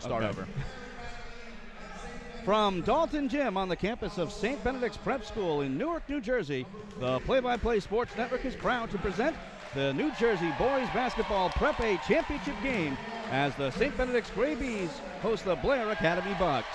Start over. From Dalton Gym on the campus of St. Benedict's Prep School in Newark, New Jersey, the Play-by-Play Sports Network is proud to present the New Jersey Boys Basketball Prep A Championship game as the St. Benedict's Gray Bees host the Blair Academy Bucks.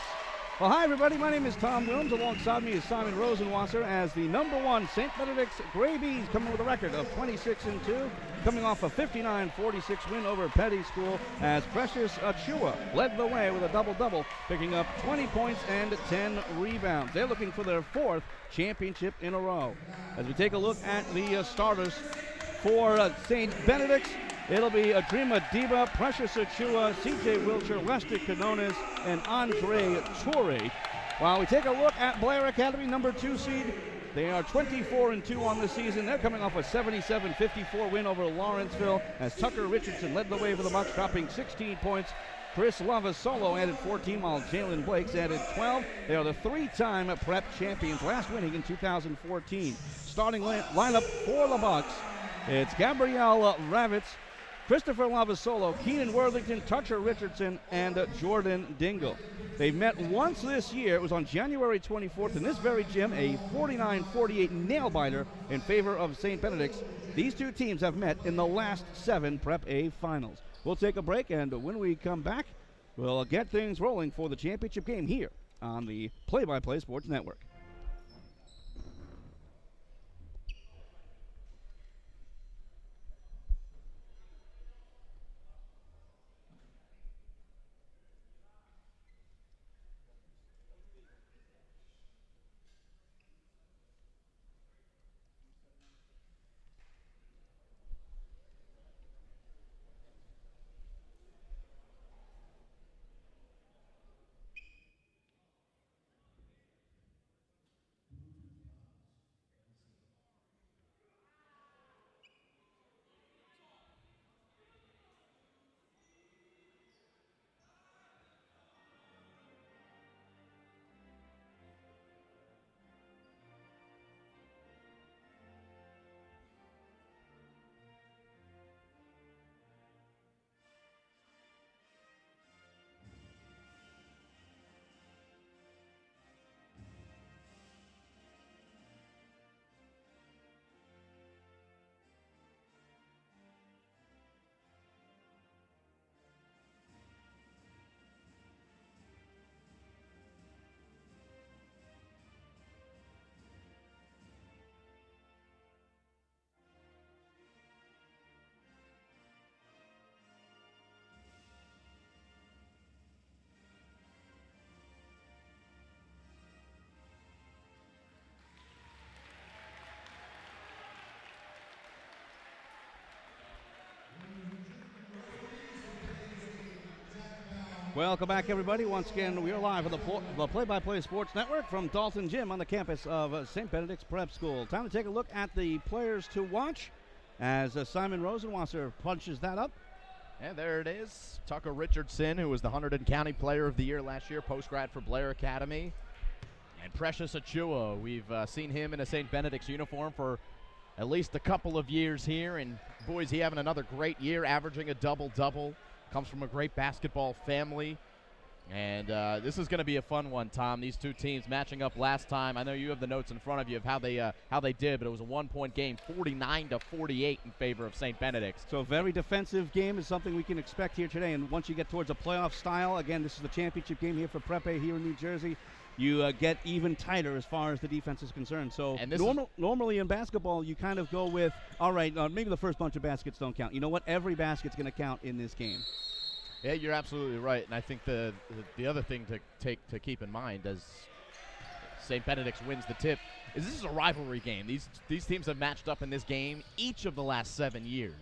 Well, hi, everybody. My name is Tom Wilms. Alongside me is Simon Rosenwasser as the #1 St. Benedict's Gray Bees coming with a record of 26-2, coming off a 59-46 win over Petty School as Precious Achua led the way with a double-double, picking up 20 points and 10 rebounds. They're looking for their 4th championship in a row. As we take a look at the starters for St. Benedict's, it'll be Adrima Diba, Precious Achua, CJ Wilcher, Lester Canones, and Andre Torre. While we take a look at Blair Academy, #2 seed, they are 24-2 on the season. They're coming off a 77-54 win over Lawrenceville as Tucker Richardson led the way for the Bucks, dropping 16 points. Chris Lavasolo added 14, while Jalen Blakes added 12. They are the 3-time prep champions, last winning in 2014. Starting lineup for the Bucks, it's Gabrielle Ravitz, Christopher Lavasolo, Keenan Worthington, Tucker Richardson, and Jordan Dingle. They've met once this year. It was on January 24th in this very gym, a 49-48 nail-biter in favor of St. Benedict's. These two teams have met in the last 7 Prep A finals. We'll take a break, and when we come back, we'll get things rolling for the championship game here on the Play-by-Play Sports Network. Welcome back, everybody. Once again, we are live on the Play-by-Play Sports Network from Dalton Gym on the campus of St. Benedict's Prep School. Time to take a look at the players to watch as Simon Rosenwasser punches that up. Yeah, there it is. Tucker Richardson, who was the Hunterdon County Player of the Year last year, post-grad for Blair Academy. And Precious Achua, we've seen him in a St. Benedict's uniform for at least a couple of years here. And, boys, he having another great year, averaging a double-double. Comes from a great basketball family. And this is going to be a fun one, Tom. These two teams matching up last time. I know you have the notes in front of you of how they did, but it was a one-point game, 49-48 in favor of St. Benedict's. So a very defensive game is something we can expect here today. And once you get towards a playoff style, again, this is the championship game here for Prep A here in New Jersey. You get even tighter as far as the defense is concerned. So normally in basketball, you kind of go with, all right, maybe the first bunch of baskets don't count. You know what? Every basket's going to count in this game. Yeah, you're absolutely right. And I think the other thing to keep in mind as St. Benedict's wins the tip is this is a rivalry game. These teams have matched up in this game each of the last 7 years.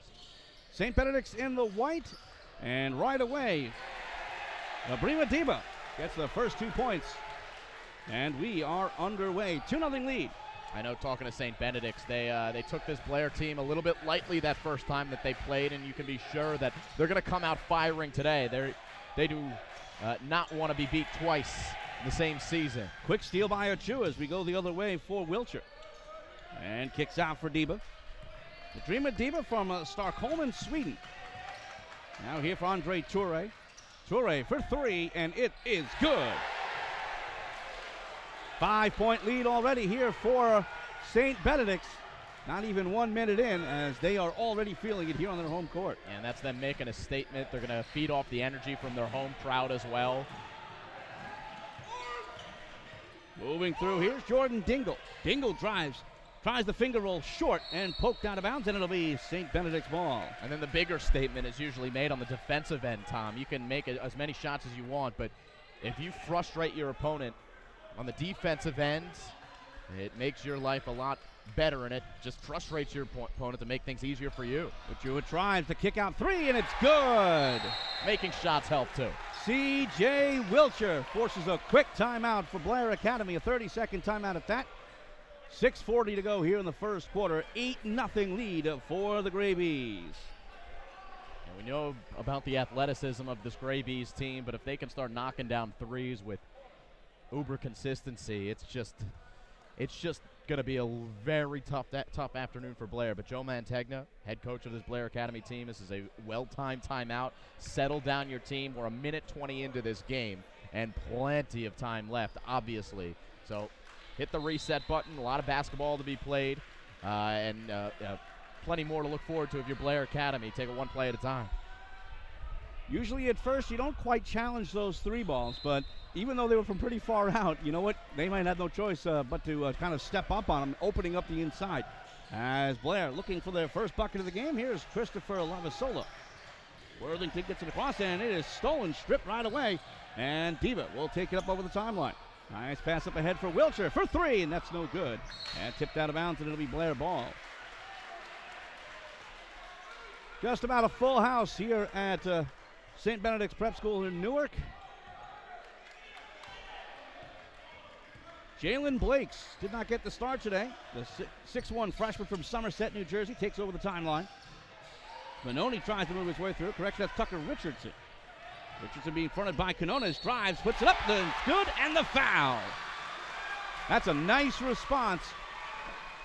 St. Benedict's in the white, and right away, Adrima Diba gets the first 2 points. And we are underway. 2-0 lead. I know, talking to St. Benedict's, they took this Blair team a little bit lightly that first time that they played, and you can be sure that they're going to come out firing today. They do not want to be beat twice in the same season. Quick steal by Achua as we go the other way for Wilcher. And kicks out for Diba. Adrima Diba from Stockholm, Sweden. Now here for Andre Torre. Toure for three, and it is good. 5-point lead already here for St. Benedict's. Not even 1 minute in, as they are already feeling it here on their home court. And that's them making a statement. They're going to feed off the energy from their home crowd as well. Moving through, here's Jordan Dingle. Dingle drives, tries the finger roll short and poked out of bounds, and it'll be St. Benedict's ball. And then the bigger statement is usually made on the defensive end, Tom. You can make as many shots as you want, but if you frustrate your opponent on the defensive end, it makes your life a lot better, and it just frustrates your opponent to make things easier for you. Achua tries to kick out three, and it's good. Making shots help too. C.J. Wilcher forces a quick timeout for Blair Academy, a 30-second timeout at that. 6:40 to go here in the first quarter. 8-0 lead for the Gray Bees. And we know about the athleticism of this Gray Bees team, but if they can start knocking down threes with uber consistency, it's just going to be a very tough afternoon for Blair. But Joe Mantegna, head coach of this Blair Academy team, this is a well-timed timeout. Settle down your team. We're a minute 20 into this game and plenty of time left, obviously. So hit the reset button. A lot of basketball to be played, and plenty more to look forward to if you're Blair Academy. Take it one play at a time. Usually at first you don't quite challenge those three balls, but even though they were from pretty far out, you know what? They might have no choice but to kind of step up on them, opening up the inside. As Blair looking for their first bucket of the game, here's Christopher Lavasola. Worthington gets it across, and it is stolen, stripped right away. And Diva will take it up over the timeline. Nice pass up ahead for Wilcher for three, and that's no good. And tipped out of bounds, and it'll be Blair ball. Just about a full house here at St. Benedict's Prep School in Newark. Jalen Blakes did not get the start today. The 6'1 freshman from Somerset, New Jersey, takes over the timeline. Benoni tries to move his way through. Correction, that's Tucker Richardson. Richardson being fronted by Canones, drives, puts it up, then it's good, and the foul. That's a nice response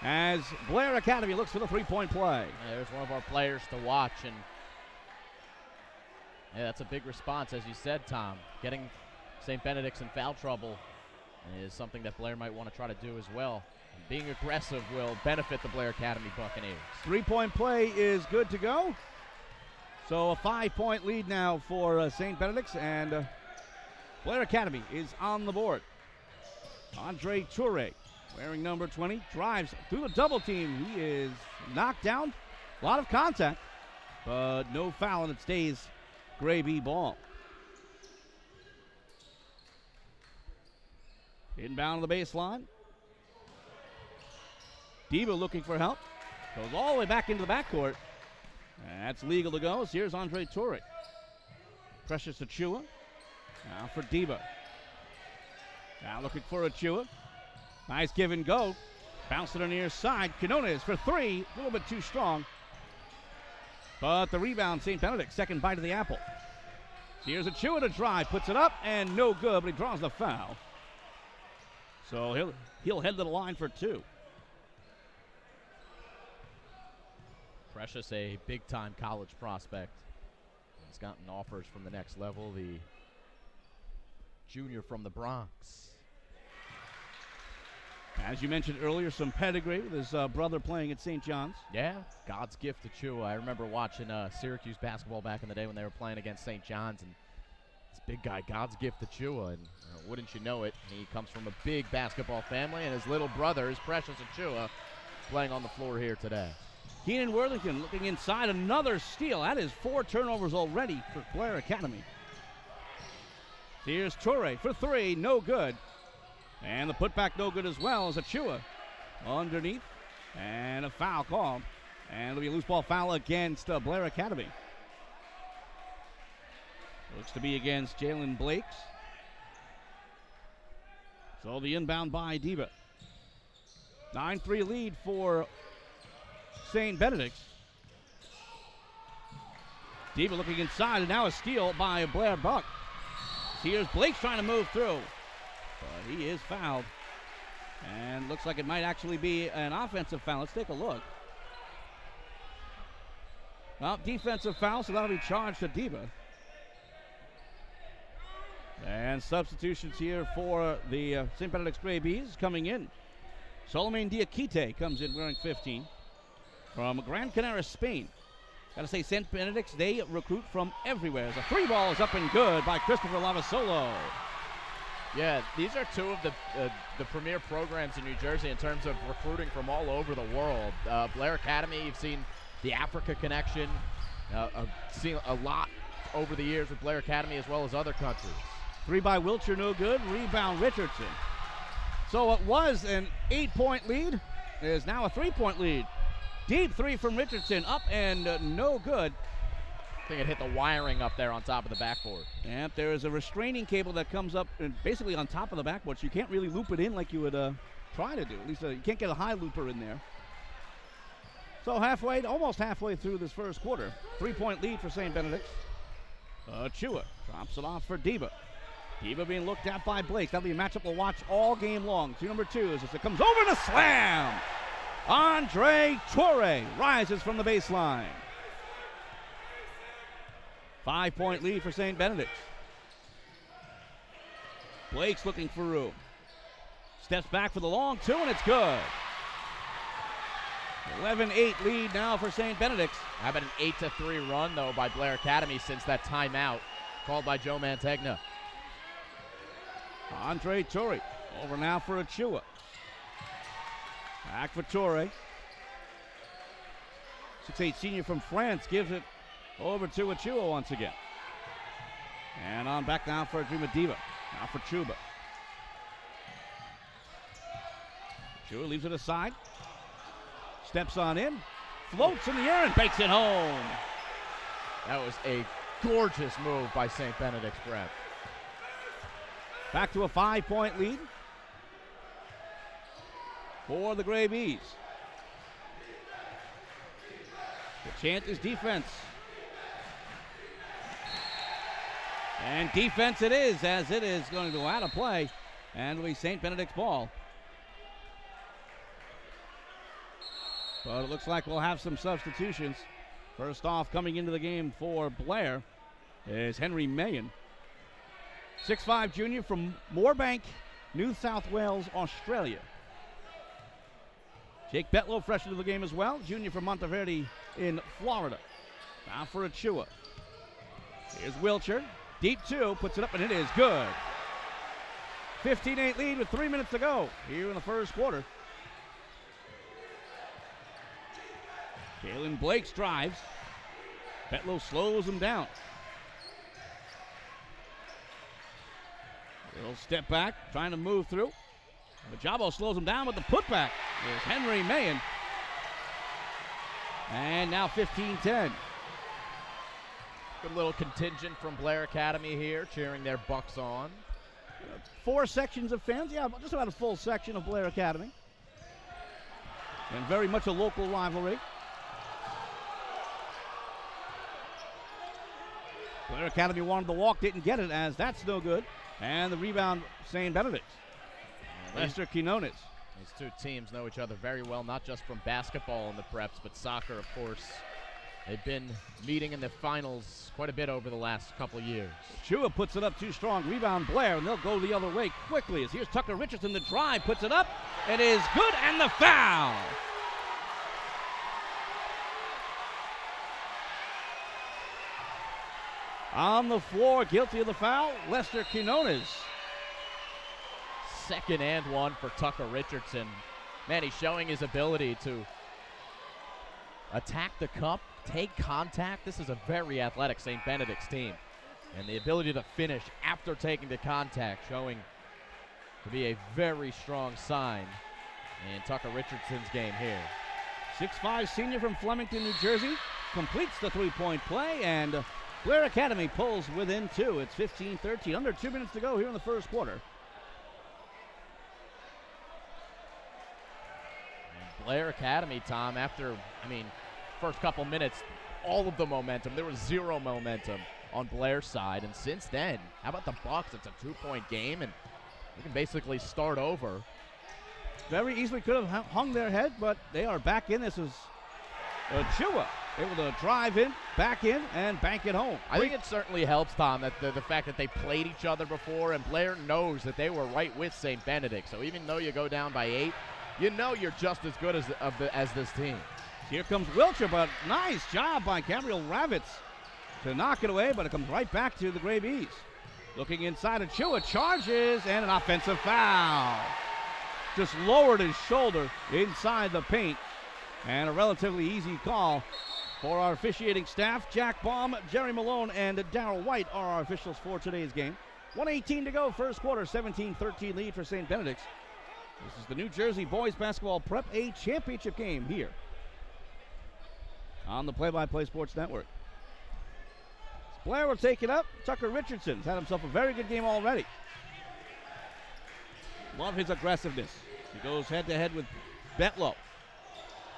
as Blair Academy looks for the three-point play. Yeah, there's one of our players to watch, and yeah, that's a big response, as you said, Tom. Getting St. Benedict's in foul trouble is something that Blair might want to try to do as well. And being aggressive will benefit the Blair Academy Buccaneers. Three-point play is good to go. So a 5-point lead now for St. Benedict's, and Blair Academy is on the board. Andre Toure, wearing number 20, drives through the double team. He is knocked down. A lot of contact, but no foul, and it stays Gray Bee ball. Inbound to the baseline. Diva looking for help. Goes all the way back into the backcourt. That's legal to go. So here's Andre Toure. Precious Achua. Now for Diva. Now looking for Achua. Nice give and go. Bounce it on the near side. Canones for three. A little bit too strong. But the rebound, St. Benedict, second bite of the apple. Here's Achua to drive. Puts it up and no good, but he draws the foul. So he'll head to the line for two. Precious, a big-time college prospect. He's gotten offers from the next level. The junior from the Bronx. As you mentioned earlier, some pedigree with his brother playing at St. John's. Yeah, God's gift to Chua. I remember watching Syracuse basketball back in the day when they were playing against St. John's, and this big guy, God's gift to Chua, and wouldn't you know it, he comes from a big basketball family, and his little brother is Precious Achua, playing on the floor here today. Keenan Worthington looking inside, another steal. That is 4 turnovers already for Blair Academy. Here's Toure for three, no good. And the putback no good as well as Achua underneath. And a foul call. And it'll be a loose ball foul against Blair Academy. Looks to be against Jalen Blakes. So the inbound by Diva. 9-3 lead for St. Benedict's. Diva looking inside, and now a steal by Blair Buck. Here's Blake trying to move through, but he is fouled. And looks like it might actually be an offensive foul. Let's take a look. Well, defensive foul, so that'll be charged to Diva. And substitutions here for the St. Benedict's Gray Bees coming in. Solomon Diakite comes in wearing 15 from Gran Canaria, Spain. Got to say, St. Benedict's, they recruit from everywhere. The 3 ball is up and good by Christopher Lavasolo. Yeah, these are two of the premier programs in New Jersey in terms of recruiting from all over the world. Blair Academy, you've seen the Africa connection. Seen a lot over the years with Blair Academy as well as other countries. 3 by Wiltshire, no good. Rebound, Richardson. So it was an 8-point lead. It is now a 3-point lead. Deep 3 from Richardson, up and no good. I think it hit the wiring up there on top of the backboard. And there is a restraining cable that comes up basically on top of the backboard, so you can't really loop it in like you would try to do. At least you can't get a high looper in there. So almost halfway through this first quarter. 3-point lead for St. Benedict's. Chua drops it off for Diva. Diva being looked at by Blake. That'll be a matchup we'll watch all game long. To number 2 as it comes over and a slam. Andre Torre rises from the baseline. 5-point lead for St. Benedict's. Blake's looking for room. Steps back for the long 2, and it's good. 11-8 lead now for St. Benedict's. How about an 8-3 run, though, by Blair Academy since that timeout called by Joe Mantegna. Andre Torre over now for Achua. Back for Torre. 6'8 senior from France gives it over to Achua once again. And on back now for Adrima Diva. Now for Chuba. Chua leaves it aside. Steps on in. Floats in the air and bakes it home. That was a gorgeous move by St. Benedict's Prep. Back to a 5-point lead for the Gray Bees. The chant is defense. And defense it is, as it is going to go out of play. And it'll be St. Benedict's ball. But it looks like we'll have some substitutions. First off, coming into the game for Blair is Henry Mayen. 6'5 junior from Moorebank, New South Wales, Australia. Jake Betlow fresh into the game as well, junior from Monteverde in Florida. Now for Achua. Here's Wiltshire. Deep 2, puts it up, and it is good. 15-8 lead with 3 minutes to go here in the first quarter. Kalen Blake drives. Betlow slows him down. Little step back, trying to move through. Majabo slows him down with the putback. There's Henry Mayen. And now 15-10. Good little contingent from Blair Academy here, cheering their Bucks on. 4 sections of fans. Yeah, just about a full section of Blair Academy. And very much a local rivalry. Blair Academy wanted the walk, didn't get it, as that's no good. And the rebound, St. Benedict. Lester Quinones. These two teams know each other very well, not just from basketball in the preps, but soccer, of course. They've been meeting in the finals quite a bit over the last couple of years. Chua puts it up too strong. Rebound Blair, and they'll go the other way quickly. As here's Tucker Richardson, the drive, puts it up. It is good, and the foul. On the floor, guilty of the foul, Lester Quinones. Second and 1 for Tucker Richardson. Man, he's showing his ability to attack the cup, take contact. This is a very athletic St. Benedict's team. And the ability to finish after taking the contact, showing to be a very strong sign in Tucker Richardson's game here. 6'5 senior from Flemington, New Jersey, completes the three-point play, and Blair Academy pulls within 2. It's 15-13. Under 2 minutes to go here in the first quarter. And Blair Academy, Tom, after, first couple minutes, all of the momentum. There was zero momentum on Blair's side. And since then, how about the Bucks? It's a 2-point game, and we can basically start over. Very easily could have hung their head, but they are back in. This is Chua able to drive in, back in, and bank it home. I think it certainly helps, Tom, that the fact that they played each other before, and Blair knows that they were right with St. Benedict. So even though you go down by 8, you know you're just as good as this team. Here comes Wilcher, but nice job by Gabriel Ravitz to knock it away, but it comes right back to the Gray Bees. Looking inside, Achua charges, and an offensive foul. Just lowered his shoulder inside the paint, and a relatively easy call for our officiating staff. Jack Baum, Jerry Malone, and Darryl White are our officials for today's game. 1:18 to go, first quarter, 17-13 lead for St. Benedict's. This is the New Jersey Boys Basketball Prep A Championship game here on the Play-by-Play Sports Network. Blair will take it up. Tucker Richardson's had himself a very good game already. Love his aggressiveness. He goes head-to-head with Betlow.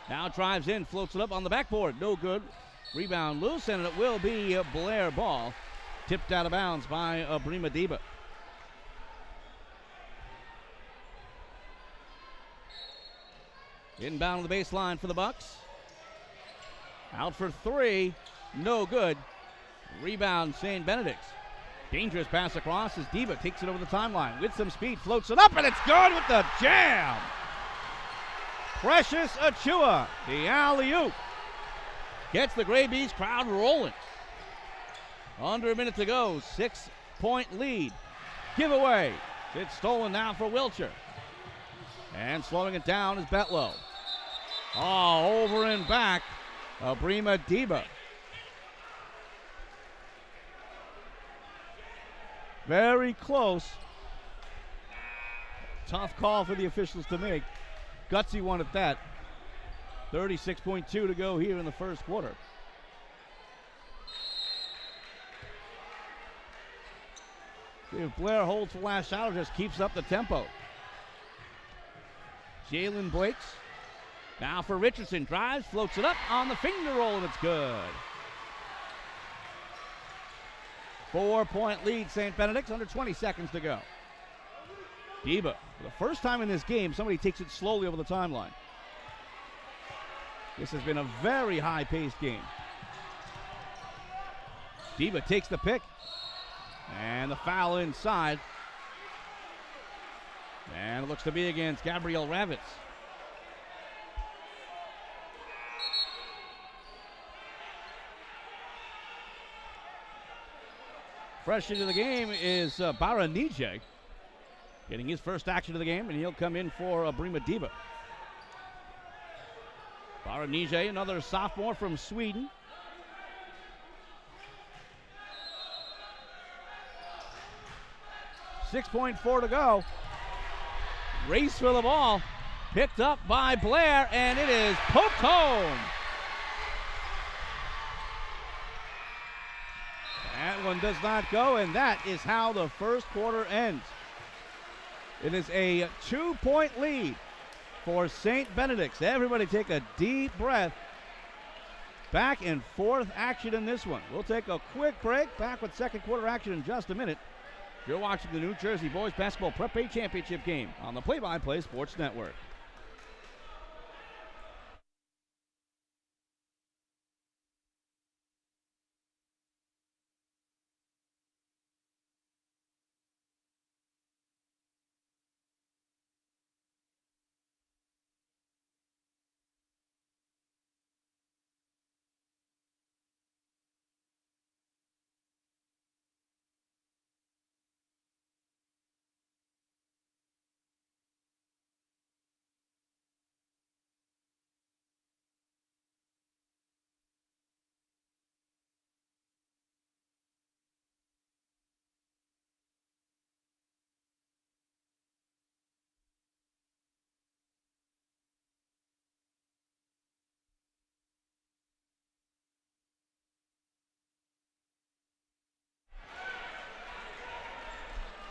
Now drives in, floats it up on the backboard. No good. Rebound loose, and it will be a Blair ball. Tipped out of bounds by Brima Diba. Inbound on the baseline for the Bucks. Out for 3. No good. Rebound, St. Benedict's. Dangerous pass across as Diba takes it over the timeline. With some speed, floats it up, and it's good with the jam. Precious Achua, the alley-oop. Gets the Gray Bees crowd rolling. Under a minute to go, 6-point lead. Giveaway. It's stolen now for Wilcher. And slowing it down is Betlow. Oh, over and back, Brima Diba. Very close. Tough call for the officials to make. Gutsy one at that. 36.2 to go here in the first quarter. If Blair holds for last shot or just keeps up the tempo. Jalen Blakes. Now for Richardson. Drives, floats it up on the finger roll, and it's good. 4-point lead, St. Benedict's, under 20 seconds to go. Diba, for the first time in this game, somebody takes it slowly over the timeline. This has been a very high-paced game. Diba takes the pick, and the foul inside. And it looks to be against Gabriel Ravitz. Fresh into the game is Baranije, getting his first action of the game, and he'll come in for Brima Diba. Baranije, another sophomore from Sweden. .4 to go. Race for the ball. Picked up by Blair, and it is poked home. That one does not go, and that is how the first quarter ends. It is a 2-point lead for St. Benedict's. Everybody take a deep breath. Back and forth action in this one. We'll take a quick break. Back with second quarter action in just a minute. You're watching the New Jersey Boys Basketball Prep A Championship game on the Play-by-Play Sports Network.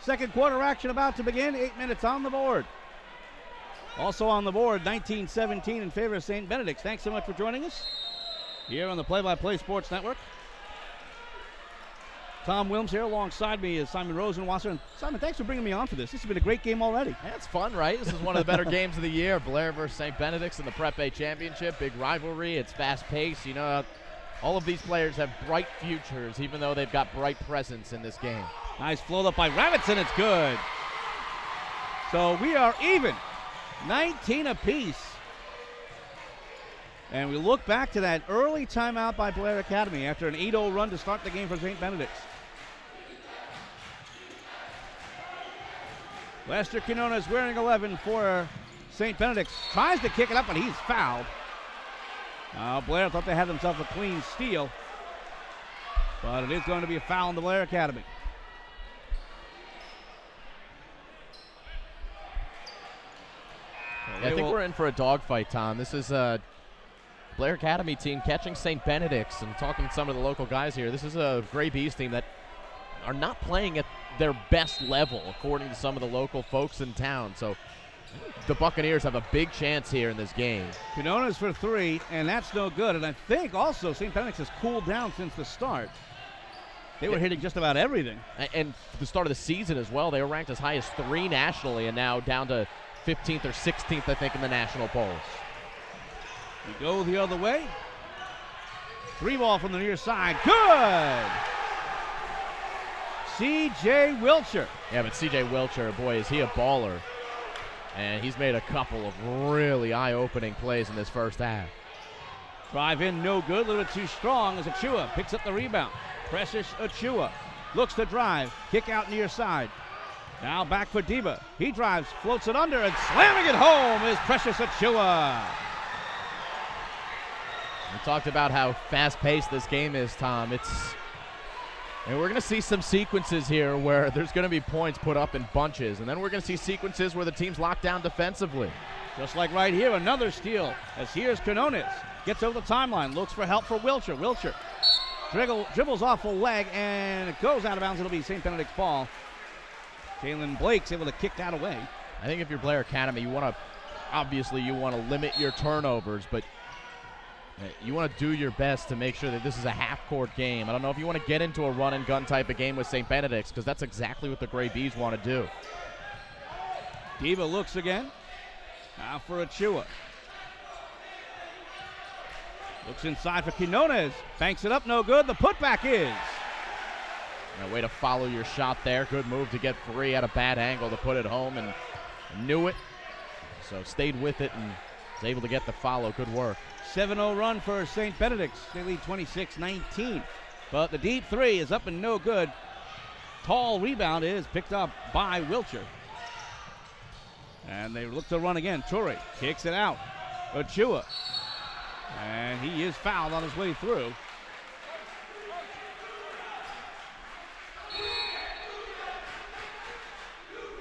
Second quarter action about to begin. 8 minutes on the board. Also on the board, 19-17 in favor of St. Benedict's. Thanks so much for joining us here on the Play-by-Play Sports Network. Tom Wilms here. Alongside me is Simon Rosenwasser. And Simon, thanks for bringing me on for this. This has been a great game already. Yeah, it's fun, right? This is one of the better games of the year. Blair versus St. Benedict's in the Prep A Championship. Big rivalry. It's fast-paced. You know, all of these players have bright futures, even though they've got bright presence in this game. Nice float up by Ravitson. It's good. So we are even. 19 apiece. And we look back to that early timeout by Blair Academy after an 8-0 run to start the game for St. Benedict's. Lester Quinona is wearing 11 for St. Benedict's. Tries to kick it up, but he's fouled. Blair thought they had themselves a clean steal, but it is going to be a foul in the Blair Academy. Yeah, I think we're in for a dogfight, Tom. This is a Blair Academy team catching St. Benedict's, and talking to some of the local guys here. This is a Gray Bees team that are not playing at their best level, according to some of the local folks in town. So the Buccaneers have a big chance here in this game. Quinona's for 3, and that's no good. And I think also St. Benedict's has cooled down since the start. They were hitting just about everything. And the start of the season as well, they were ranked as high as 3 nationally, and now down to 15th or 16th, I think, in the national polls. We go the other way. 3 ball from the near side. Good! C.J. Wilcher. Yeah, but C.J. Wilcher, boy, is he a baller. And he's made a couple of really eye-opening plays in this first half. Drive in, no good. A little bit too strong as Achua picks up the rebound. Precious Achua looks to drive. Kick out near side. Now back for Diba. He drives, floats it under, and slamming it home is Precious Achua. We talked about how fast-paced this game is, Tom. And we're going to see some sequences here where there's going to be points put up in bunches, and then we're going to see sequences where the team's locked down defensively. Just like right here, another steal as here's Quinones. Gets over the timeline, looks for help for Wilcher. Wilcher dribbles off a leg, and it goes out of bounds. It'll be St. Benedict's ball. Jalen Blake's able to kick that away. I think if you're Blair Academy, obviously you want to limit your turnovers, but you want to do your best to make sure that this is a half-court game. I don't know if you want to get into a run-and-gun type of game with St. Benedict's, because that's exactly what the Gray Bees want to do. Diva looks again. Now for Achua. Looks inside for Quinones. Banks it up, no good. The putback is. A way to follow your shot there. Good move to get free at a bad angle to put it home, and knew it. So stayed with it and was able to get the follow. Good work. 7-0 run for St. Benedict's. They lead 26-19. But the deep 3 is up and no good. Tall rebound is picked up by Wilcher. And they look to run again. Torrey kicks it out. Achua. And he is fouled on his way through.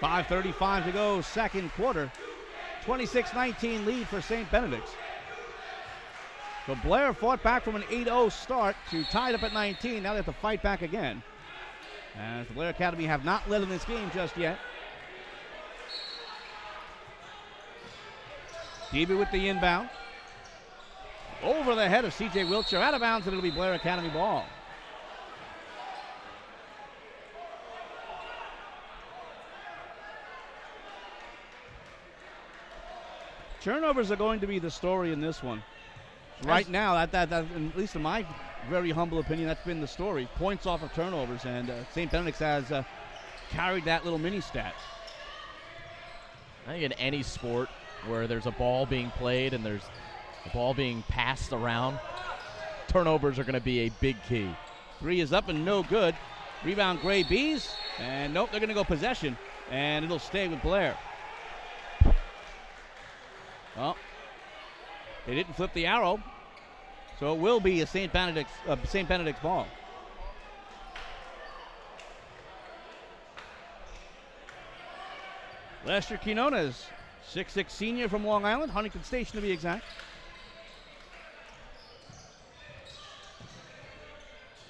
.5:35 to go, second quarter. 26-19 lead for St. Benedict's. So Blair fought back from an 8-0 start to tied up at 19. Now they have to fight back again, as the Blair Academy have not led in this game just yet. Debe with the inbound. Over the head of C.J. Wilcher, out of bounds, and it'll be Blair Academy ball. Turnovers are going to be the story in this one. Right now, that at least in my very humble opinion, that's been the story. Points off of turnovers, and St. Benedict's has carried that little mini stat. I think in any sport where there's a ball being played and there's a ball being passed around, turnovers are going to be a big key. 3 is up and no good. Rebound Gray Bees, and nope, they're going to go possession, and it'll stay with Blair. Well, they didn't flip the arrow, so it will be a St. Benedict's ball. Lester Quinones, 6'6" senior from Long Island, Huntington Station to be exact.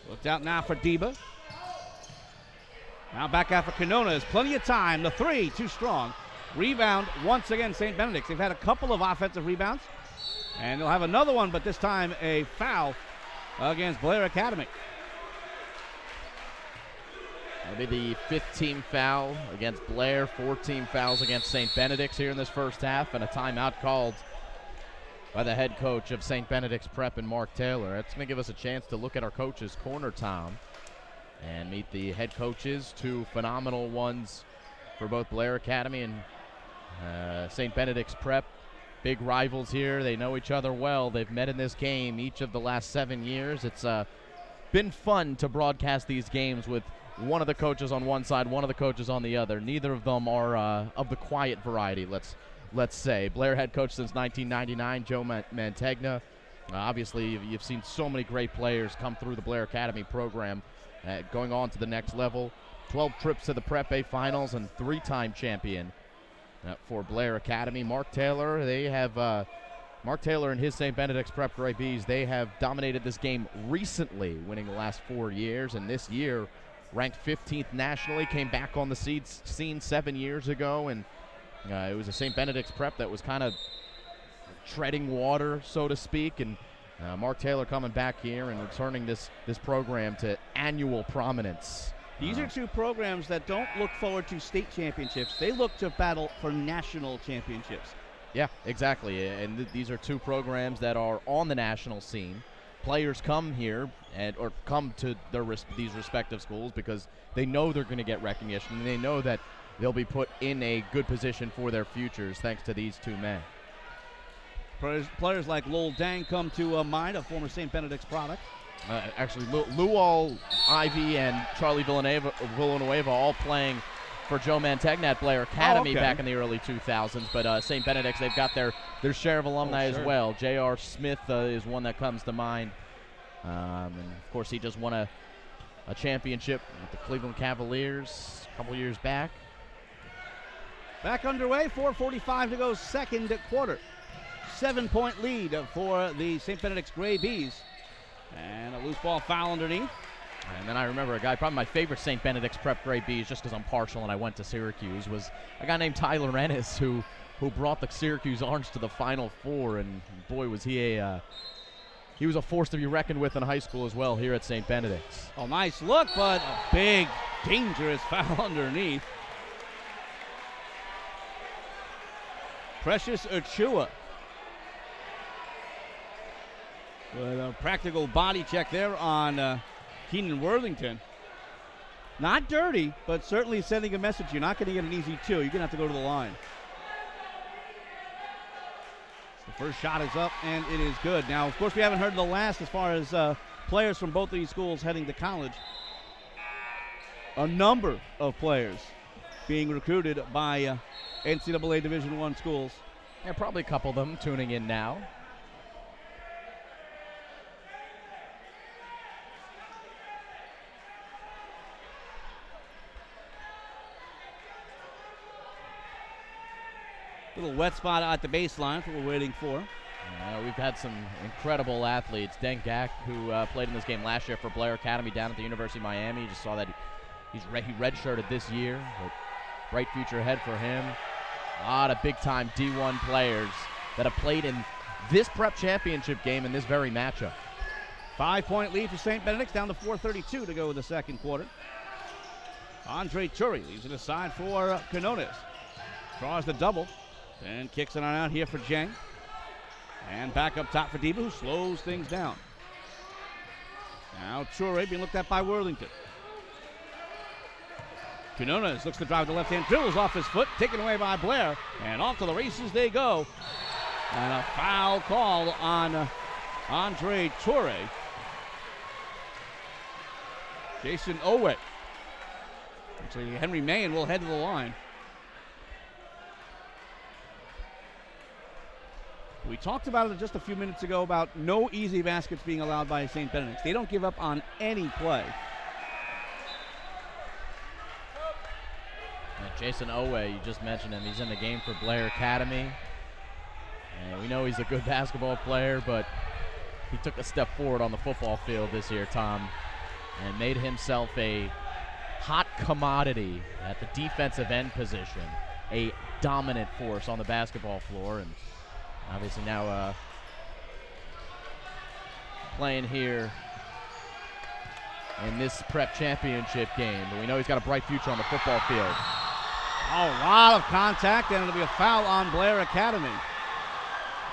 Looked out now for Diba. Now back out for Quinones. Plenty of time. The 3, too strong. Rebound once again, St. Benedict's. They've had a couple of offensive rebounds, and they'll have another one, but this time a foul against Blair Academy. That'll be the 5th team foul against Blair, 4 team fouls against St. Benedict's here in this first half, and a timeout called by the head coach of St. Benedict's Prep and Mark Taylor. That's going to give us a chance to look at our coaches' corner, Tom, and meet the head coaches, 2 phenomenal ones for both Blair Academy and St. Benedict's Prep. Big rivals here. They know each other well. They've met in this game each of the last 7 years. It's been fun to broadcast these games with one of the coaches on one side, one of the coaches on the other. Neither of them are of the quiet variety, let's say. Blair head coach since 1999, Joe Mantegna. Obviously, you've seen so many great players come through the Blair Academy program, going on to the next level. 12 trips to the Prep A finals and 3-time champion for Blair Academy. Mark Taylor and his St. Benedict's Prep Gray Bees, they have dominated this game recently, winning the last 4 years, and this year ranked 15th nationally, came back on the scene 7 years ago, and it was a St. Benedict's Prep that was kind of treading water, so to speak, and Mark Taylor coming back here and returning this program to annual prominence. These are 2 programs that don't look forward to state championships. They look to battle for national championships. Yeah, exactly, and these are 2 programs that are on the national scene. Players come here or come to these respective schools because they know they're going to get recognition, and they know that they'll be put in a good position for their futures thanks to these 2 men. Players like Lowell Dang come to mind, a former St. Benedict's product. Actually, Luol, Ivy, and Charlie Villanueva all playing for Joe Mantegna at Blair Academy back in the early 2000s. But St. Benedict's, they've got their share of alumni as well. J.R. Smith is one that comes to mind. And, of course, he just won a championship with the Cleveland Cavaliers a couple years back. Back underway, 4:45 to go, second quarter. 7-point lead for the St. Benedict's Gray Bees. And a loose ball foul underneath. And then I remember a guy, probably my favorite St. Benedict's Prep Gray Bees, just because I'm partial and I went to Syracuse, was a guy named Tyler Ennis who brought the Syracuse Orange to the Final Four. And boy, was he was a force to be reckoned with in high school as well here at St. Benedict's. Oh, nice look, but a big, dangerous foul underneath. Precious Achua with a practical body check there on Keenan Worthington. Not dirty, but certainly sending a message. You're not going to get an easy 2. You're going to have to go to the line. The first shot is up, and it is good. Now, of course, we haven't heard the last as far as players from both of these schools heading to college. A number of players being recruited by NCAA Division I schools. Yeah, probably a couple of them tuning in now. Little wet spot at the baseline. That's what we're waiting for. We've had some incredible athletes. Denk Gak, who played in this game last year for Blair Academy down at the University of Miami. You just saw that he redshirted this year. But bright future ahead for him. A lot of big-time D1 players that have played in this prep championship game in this very matchup. 5-point lead for St. Benedict's, down to 4:32 to go in the second quarter. Andre Turi leaves it aside for Canones. Draws the double. And kicks it on out here for Jeng. And back up top for Diva, who slows things down. Now Toure being looked at by Worthington. Quinones looks to drive the left hand, dribbles off his foot, taken away by Blair. And off to the races they go. And a foul call on Andre Toure. Jason Owett. Actually, Henry Mayen will head to the line. We talked about it just a few minutes ago about no easy baskets being allowed by St. Benedict's. They don't give up on any play. Jason Owe, you just mentioned him. He's in the game for Blair Academy. And we know he's a good basketball player, but he took a step forward on the football field this year, Tom, and made himself a hot commodity at the defensive end position, a dominant force on the basketball floor. And obviously now playing here in this prep championship game. But we know he's got a bright future on the football field. Oh, a lot of contact, and it'll be a foul on Blair Academy.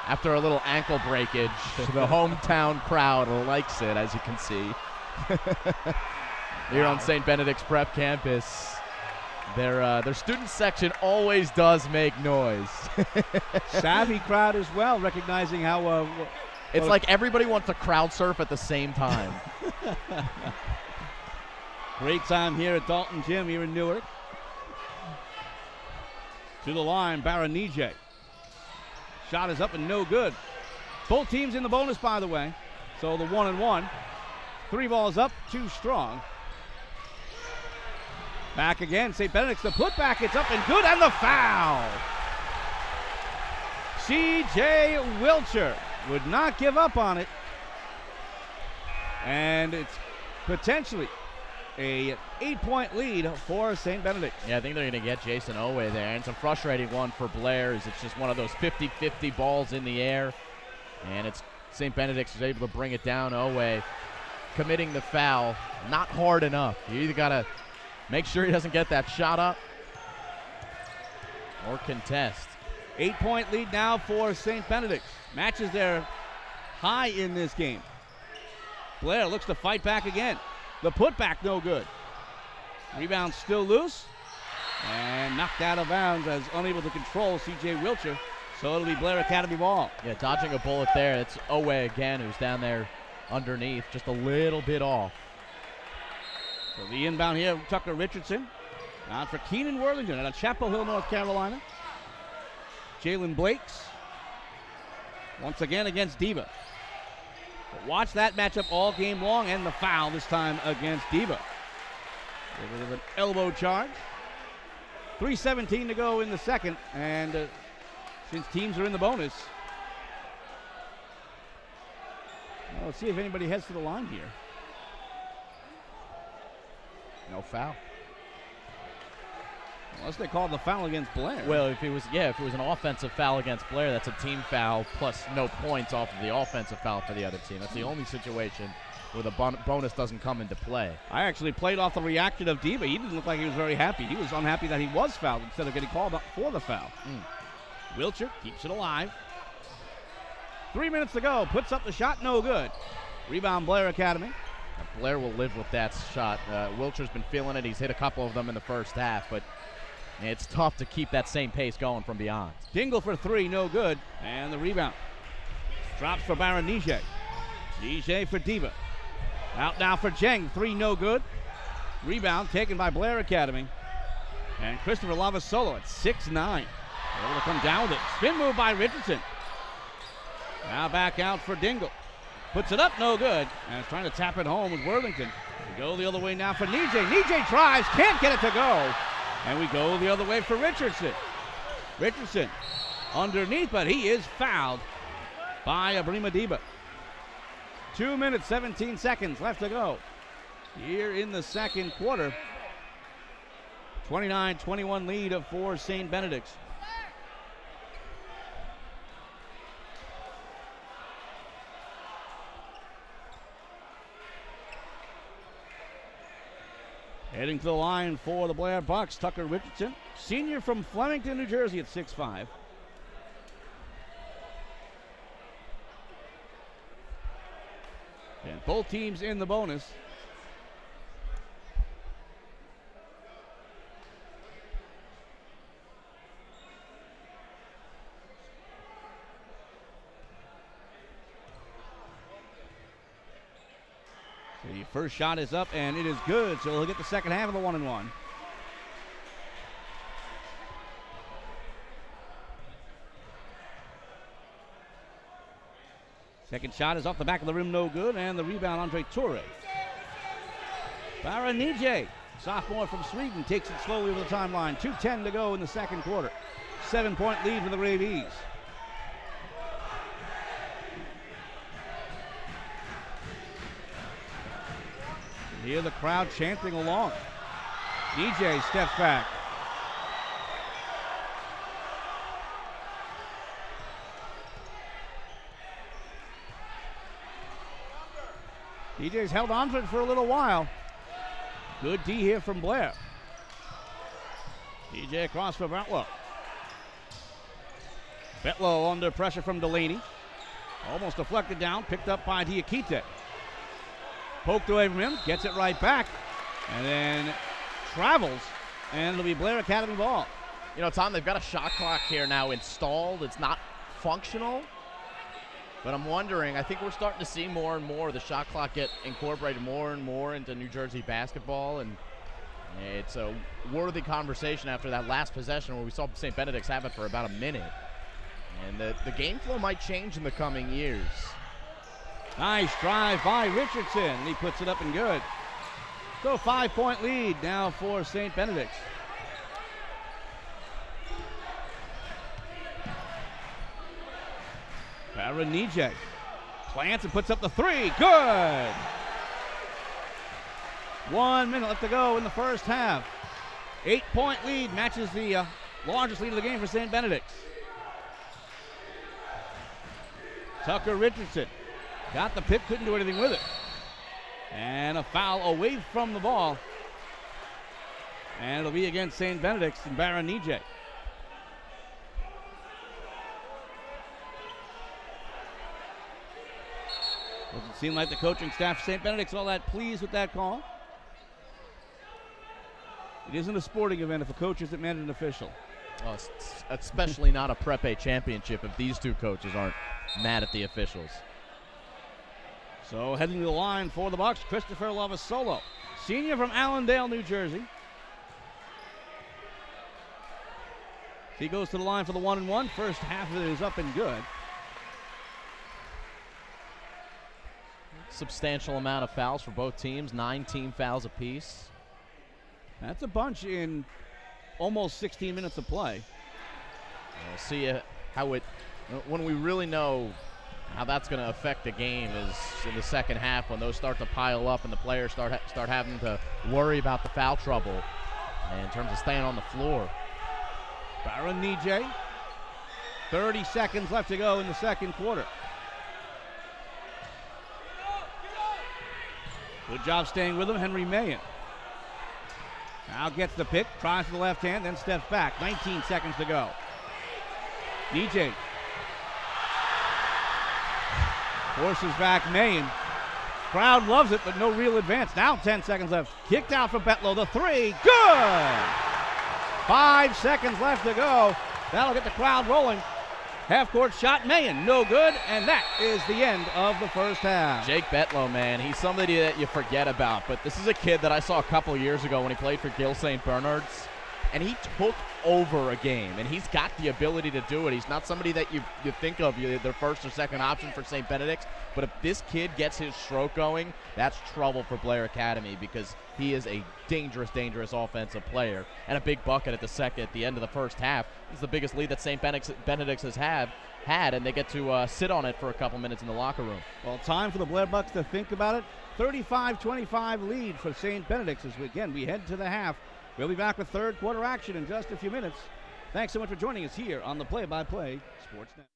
After a little ankle breakage, the hometown crowd likes it, as you can see. Here on St. Benedict's prep campus, their student section always does make noise. Savvy crowd as well, recognizing how... it's like everybody wants to crowd surf at the same time. Great time here at Dalton Gym here in Newark. To the line, Baranije. Shot is up and no good. Both teams in the bonus, by the way. So the 1-1. 3 balls up, 2 strong. Back again, St. Benedict's the putback. It's up and good, and the foul. C.J. Wilcher would not give up on it. And it's potentially a 8-point lead for St. Benedict. Yeah, I think they're going to get Jason Owe there. And it's a frustrating one for Blair. It's just one of those 50-50 balls in the air. And it's St. Benedict's is able to bring it down. Owe committing the foul. Not hard enough. You either got to make sure he doesn't get that shot up or contest. 8-point lead now for St. Benedict. Matches their high in this game. Blair looks to fight back again. The putback no good. Rebound still loose. And knocked out of bounds as unable to control C.J. Wilcher. So it'll be Blair Academy ball. Yeah, dodging a bullet there. It's Owe again who's down there underneath. Just a little bit off. So the inbound here, Tucker Richardson. Out for Keenan Worthington out of Chapel Hill, North Carolina. Jalen Blakes. Once again against Diva. But watch that matchup all game long, and the foul this time against Diva. With an elbow charge. 3:17 to go in the second, and since teams are in the bonus, well, let's see if anybody heads to the line here. No foul. Unless they called the foul against Blair. Well, if it was an offensive foul against Blair, that's a team foul plus no points off of the offensive foul for the other team. That's the only situation where the bonus doesn't come into play. I actually played off the reaction of Diva. He didn't look like he was very happy. He was unhappy that he was fouled instead of getting called up for the foul. Wilcher keeps it alive. 3 minutes to go. Puts up the shot, no good. Rebound Blair Academy. Blair will live with that shot. Wilcher's been feeling it. He's hit a couple of them in the first half, but it's tough to keep that same pace going from beyond. Dingle for 3, no good. And the rebound. Drops for Baranije. Nije for Diva. Out now for Jeng. 3, no good. Rebound taken by Blair Academy. And Christopher Lavasolo at 6'9". Able to come down with it. Spin move by Richardson. Now back out for Dingle. Puts it up, no good. And trying to tap it home with Worthington. We go the other way now for Nije. Nije drives, can't get it to go. And we go the other way for Richardson. Richardson underneath, but he is fouled by Abrima Diba. 2 minutes, 17 seconds left to go here in the second quarter. 29-21 lead for St. Benedict's. Heading to the line for the Blair Bucks, Tucker Richardson, senior from Flemington, New Jersey at 6'5". And both teams in the bonus. The first shot is up, and it is good, so he'll get the second half of the 1-1. Second shot is off the back of the rim, no good, and the rebound, Andre Toure. Baranije, sophomore from Sweden, takes it slowly over the timeline. 2:10 to go in the second quarter. 7-point lead for the Ravies. Hear the crowd chanting along. DJ steps back. DJ's held on to it for a little while. Good D here from Blair. DJ across for Betlow. Betlow under pressure from Delaney. Almost deflected down, picked up by Diakite. Poked away from him, gets it right back, and then travels, and it'll be Blair Academy ball. You know, Tom, they've got a shot clock here now installed. It's not functional, but I'm wondering, I think we're starting to see more and more the shot clock get incorporated more and more into New Jersey basketball, and it's a worthy conversation after that last possession where we saw St. Benedict's have it for about a minute. And the game flow might change in the coming years. Nice drive by Richardson. He puts it up and good. So 5-point lead now for St. Benedict's. Baranijay plants and puts up the three. Good. 1 minute left to go in the first half. 8-point lead matches the largest lead of the game for St. Benedict's. Tucker Richardson got the pick, couldn't do anything with it. And a foul away from the ball. And it'll be against St. Benedict's and Baranijay. Doesn't seem like the coaching staff of St. Benedict's all that pleased with that call. It isn't a sporting event if a coach isn't mad at an official. Well, it's especially not a Prep A championship if these two coaches aren't mad at the officials. So heading to the line for the Bucks, Christopher Lovasolo, senior from Allendale, New Jersey. He goes to the line for the 1-and-1. First half of it is up and good. Substantial amount of fouls for both teams, 9 team fouls apiece. That's a bunch in almost 16 minutes of play. We'll see how it, when we really know how that's going to affect the game is in the second half when those start to pile up and the players start having to worry about the foul trouble and in terms of staying on the floor. Baranijay, 30 seconds left to go in the second quarter. Good job staying with him, Henry Mayen. Now gets the pick, tries to the left hand, then steps back. 19 seconds to go. DJ forces back Mayen. Crowd loves it, but no real advance. Now 10 seconds left. Kicked out for Betlow. The three. Good! 5 seconds left to go. That'll get the crowd rolling. Half-court shot, Mayen, no good, and that is the end of the first half. Jake Betlow, man, he's somebody that you forget about, but this is a kid that I saw a couple years ago when he played for Gill St. Bernard's, and he took over a game, and he's got the ability to do it. He's not somebody that you think of, their first or second option for St. Benedict's, but if this kid gets his stroke going, that's trouble for Blair Academy because he is a dangerous, dangerous offensive player, and a big bucket at the end of the first half. It's the biggest lead that St. Benedict's has had, and they get to sit on it for a couple minutes in the locker room. Well, time for the Blair Bucks to think about it. 35-25 lead for St. Benedict's as we head to the half. We'll be back with third quarter action in just a few minutes. Thanks so much for joining us here on the Play-by-Play Sports Network.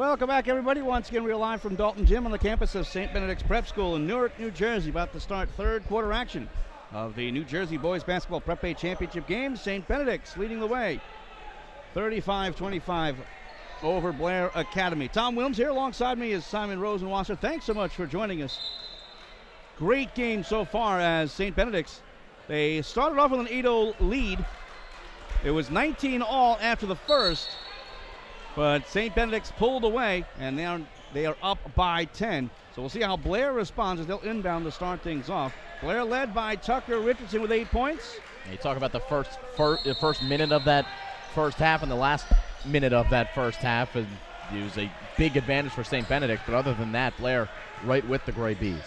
Welcome back, everybody. Once again, we're live from Dalton Gym on the campus of St. Benedict's Prep School in Newark, New Jersey. About to start third quarter action of the New Jersey Boys Basketball Prep A Championship game. St. Benedict's leading the way, 35-25 over Blair Academy. Tom Williams here alongside me is Simon Rosenwasser. Thanks so much for joining us. Great game so far as St. Benedict's. They started off with an 8-0 lead. It was 19 all after the first. But St. Benedict's pulled away, and they are up by 10. So we'll see how Blair responds as they'll inbound to start things off. Blair led by Tucker Richardson with 8 points. You talk about the first minute of that first half and the last minute of that first half. And it was a big advantage for St. Benedict, but other than that, Blair right with the Gray Bees.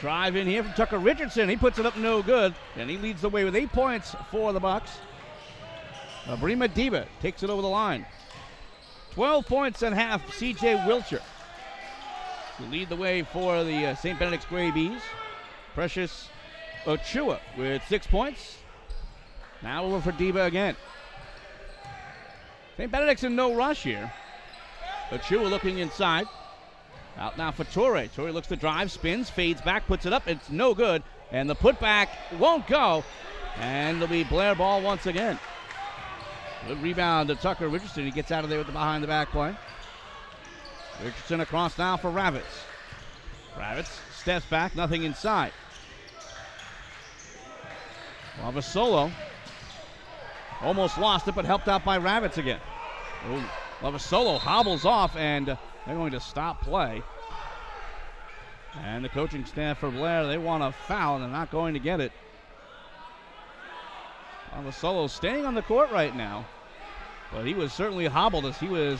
Drive in here from Tucker Richardson. He puts it up no good, and he leads the way with 8 points for the Bucks. Benedict takes it over the line. 12 points and half, C.J. Wilcher to lead the way for the St. Benedict's Gray Bees. Precious Ochua with 6 points. Now over for Diba again. St. Benedict's in no rush here. Ochua looking inside. Out now for Torrey. Torrey looks to drive, spins, fades back, puts it up. It's no good, and the putback won't go. And it'll be Blair ball once again. Good rebound to Tucker Richardson. He gets out of there with the behind-the-back play. Richardson across now for Ravitz. Ravitz steps back, nothing inside. Lavasolo almost lost it, but helped out by Ravitz again. Lavasolo hobbles off, and they're going to stop play. And the coaching staff for Blair, they want a foul, and they're not going to get it. Lavasolo staying on the court right now, but he was certainly hobbled as he was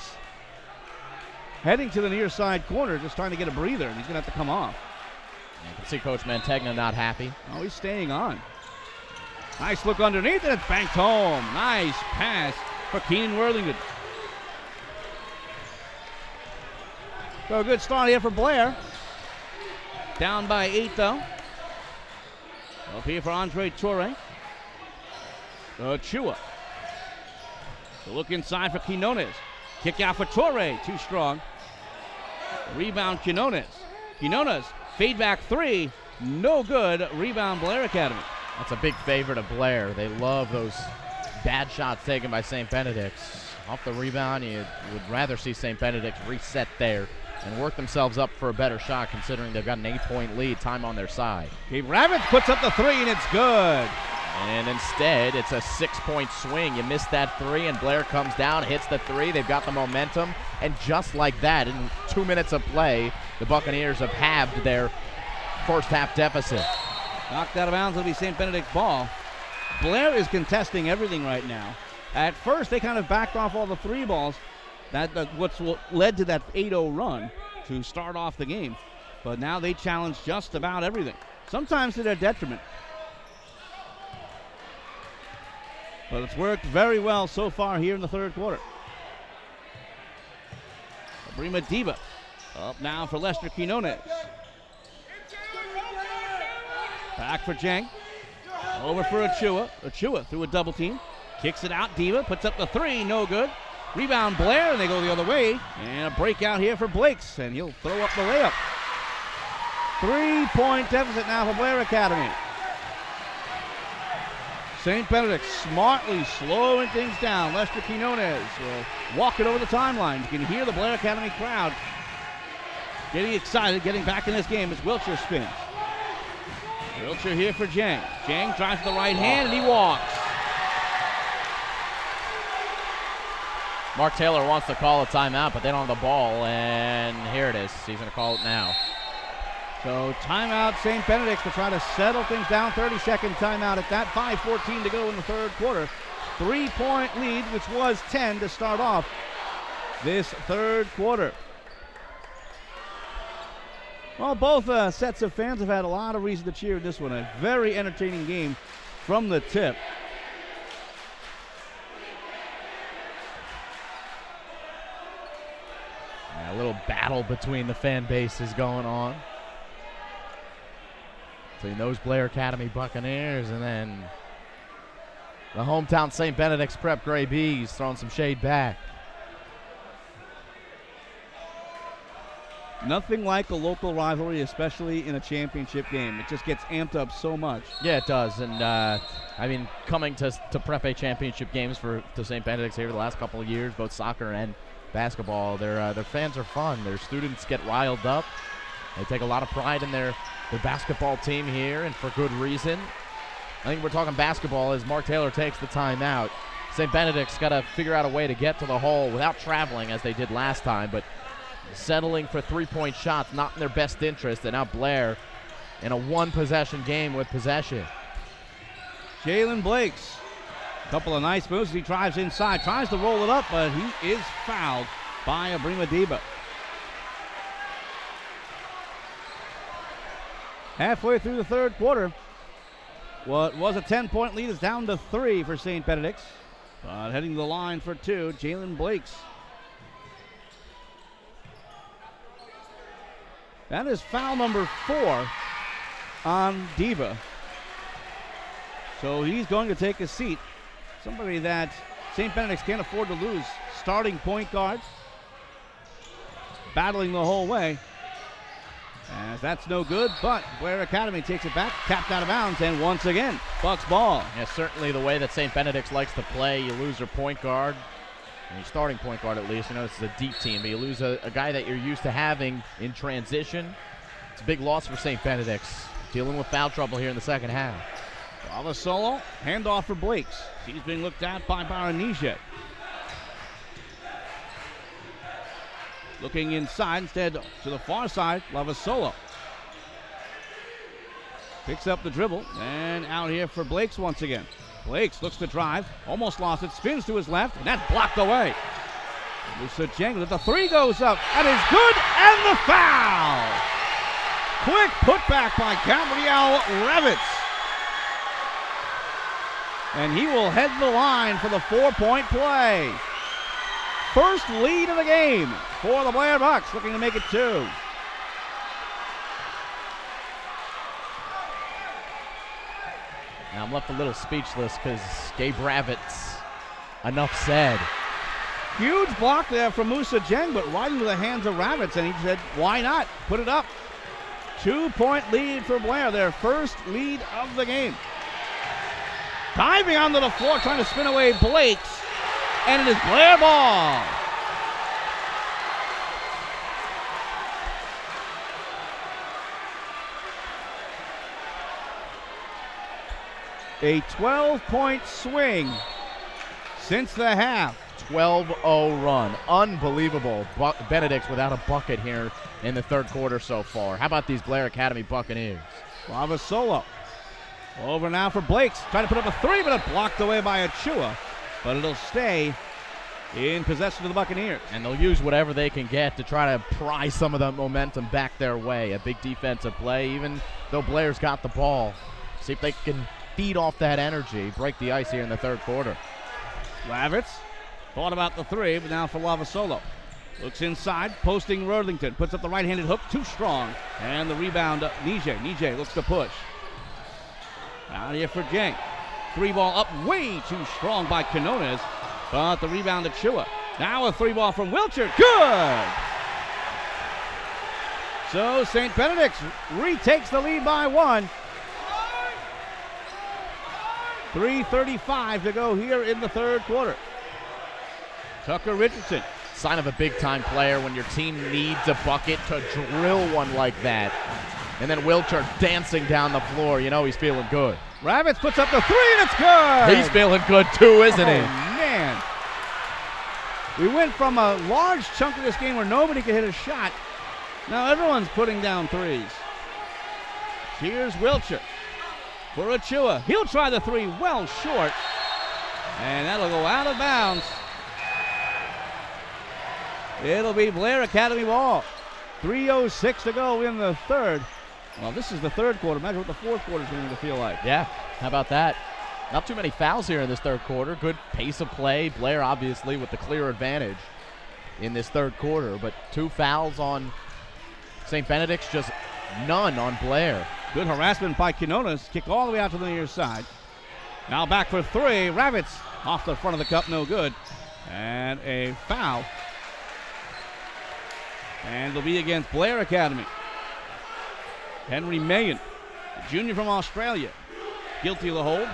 heading to the near side corner, just trying to get a breather, and he's going to have to come off. You can see Coach Mantegna not happy. Oh, he's staying on. Nice look underneath, and it's banked home. Nice pass for Keenan Worthington. So a good start here for Blair. Down by 8, though. Up here for Andre Torre. Chua. So look inside for Quinones. Kick out for Torre. Too strong. Rebound Quinones. Quinones. Fade back 3. No good. Rebound Blair Academy. That's a big favor to Blair. They love those bad shots taken by St. Benedict's. Off the rebound, you would rather see St. Benedict's reset there and work themselves up for a better shot, considering they've got an 8-point lead, time on their side. Okay, Ravitz puts up the 3, and it's good. And instead, it's a 6-point swing. You miss that 3, and Blair comes down, hits the 3. They've got the momentum. And just like that, in 2 minutes of play, the Buccaneers have halved their first half deficit. Knocked out of bounds. It'll be St. Benedict's ball. Blair is contesting everything right now. At first, they kind of backed off all the 3 balls. That's what's led to that 8-0 run to start off the game. But now they challenge just about everything, sometimes to their detriment. But it's worked very well so far here in the third quarter. Diba up now for Lester Quinones. Back for Jang. Over for Ochua. Ochua through a double team. Kicks it out. Diba puts up the 3. No good. Rebound Blair, and they go the other way. And a breakout here for Blakes, and he'll throw up the layup. 3-point deficit now for Blair Academy. St. Benedict smartly slowing things down. Lester Quinones will walk it over the timeline. You can hear the Blair Academy crowd getting excited, getting back in this game as Wilcher spins. Wilcher here for Jang. Jang drives to the right hand, and he walks. Mark Taylor wants to call a timeout, but they don't have the ball, and here it is. He's going to call it now. So timeout St. Benedict to try to settle things down. 30-second timeout at that. 5:14 to go in the third quarter. 3-point lead, which was 10 to start off this third quarter. Well, both sets of fans have had a lot of reason to cheer in this one. A very entertaining game from the tip. A little battle between the fan bases going on. Between those Blair Academy Buccaneers and then the hometown St. Benedict's Prep Gray Bees throwing some shade back. Nothing like a local rivalry, especially in a championship game. It just gets amped up so much. Yeah, it does. And, coming to Prep A championship games for St. Benedict's here the last couple of years, both soccer and basketball, their fans are fun. Their students get riled up. They take a lot of pride in their basketball team here, and for good reason. I think we're talking basketball as Mark Taylor takes the timeout. St. Benedict's got to figure out a way to get to the hole without traveling as they did last time, but settling for three-point shots, not in their best interest. And now Blair in a one-possession game with possession. Jalen Blakes, a couple of nice moves. He drives inside, tries to roll it up, but he is fouled by Abrimadeba. Halfway through the third quarter, what was a 10-point lead is down to 3 for St. Benedict's. But heading to the line for 2, Jalen Blakes. That is foul number 4 on Diva. So he's going to take a seat. Somebody that St. Benedict's can't afford to lose. Starting point guard. Battling the whole way. As that's no good, but Blair Academy takes it back, tapped out of bounds, and once again, Bucks ball. Yeah, certainly the way that St. Benedict's likes to play. You lose your point guard, and your starting point guard at least. You know, this is a deep team, but you lose a guy that you're used to having in transition. It's a big loss for St. Benedict's. Dealing with foul trouble here in the second half. Lava solo, handoff for Blakes. He's being looked at by Baranije. Looking inside, instead to the far side, Lavasolo. Picks up the dribble, and out here for Blakes once again. Blakes looks to drive, almost lost it, spins to his left, and that's blocked away. Musa Jengler, the 3 goes up, that is good, and the foul! Quick putback by Gabriel Revitz. And he will head the line for the 4-point play. First lead of the game for the Blair Bucks, looking to make it 2. Now I'm left a little speechless because Gabe Ravitz, enough said. Huge block there from Musa Jeng, but right into the hands of Ravitz, and he said, why not? Put it up. 2-point lead for Blair, their first lead of the game. Diving onto the floor, trying to spin away Blakes. And it is Blair ball. A 12-point swing since the half. 12-0 run. Unbelievable. Benedict's without a bucket here in the third quarter so far. How about these Blair Academy Buccaneers? Lavasolo. Over now for Blakes. Trying to put up a 3, but it blocked away by Achua. But it'll stay in possession of the Buccaneers. And they'll use whatever they can get to try to pry some of the momentum back their way. A big defensive play, even though Blair's got the ball. See if they can feed off that energy, break the ice here in the third quarter. Ravitz thought about the 3, but now for Lavasolo. Looks inside, posting Worthington. Puts up the right-handed hook, too strong. And the rebound, Nije. Nije looks to push. Out here for Jeng. 3-ball up way too strong by Quinones. But the rebound to Chua. Now a 3-ball from Wilcher. Good! So St. Benedict's retakes the lead by 1. 3:35 to go here in the third quarter. Tucker Richardson. Sign of a big-time player when your team needs a bucket to drill one like that. And then Wilcher dancing down the floor. You know he's feeling good. Ravitz puts up the 3, and it's good! He's feeling good too, isn't he? Man. We went from a large chunk of this game where nobody could hit a shot. Now everyone's putting down 3s. Here's Wilcher for Achua. He'll try the 3, well short. And that'll go out of bounds. It'll be Blair Academy ball. 3:06 to go in the third. Well, this is the third quarter. Imagine what the fourth quarter is going to feel like. Yeah, how about that? Not too many fouls here in this third quarter. Good pace of play. Blair, obviously, with the clear advantage in this third quarter. But 2 fouls on St. Benedict's, just none on Blair. Good harassment by Quinones. Kick all the way out to the near side. Now back for 3. Ravitz off the front of the cup, no good. And a foul And it'll be against Blair Academy. Henry Mayen, the junior from Australia, guilty of the hold.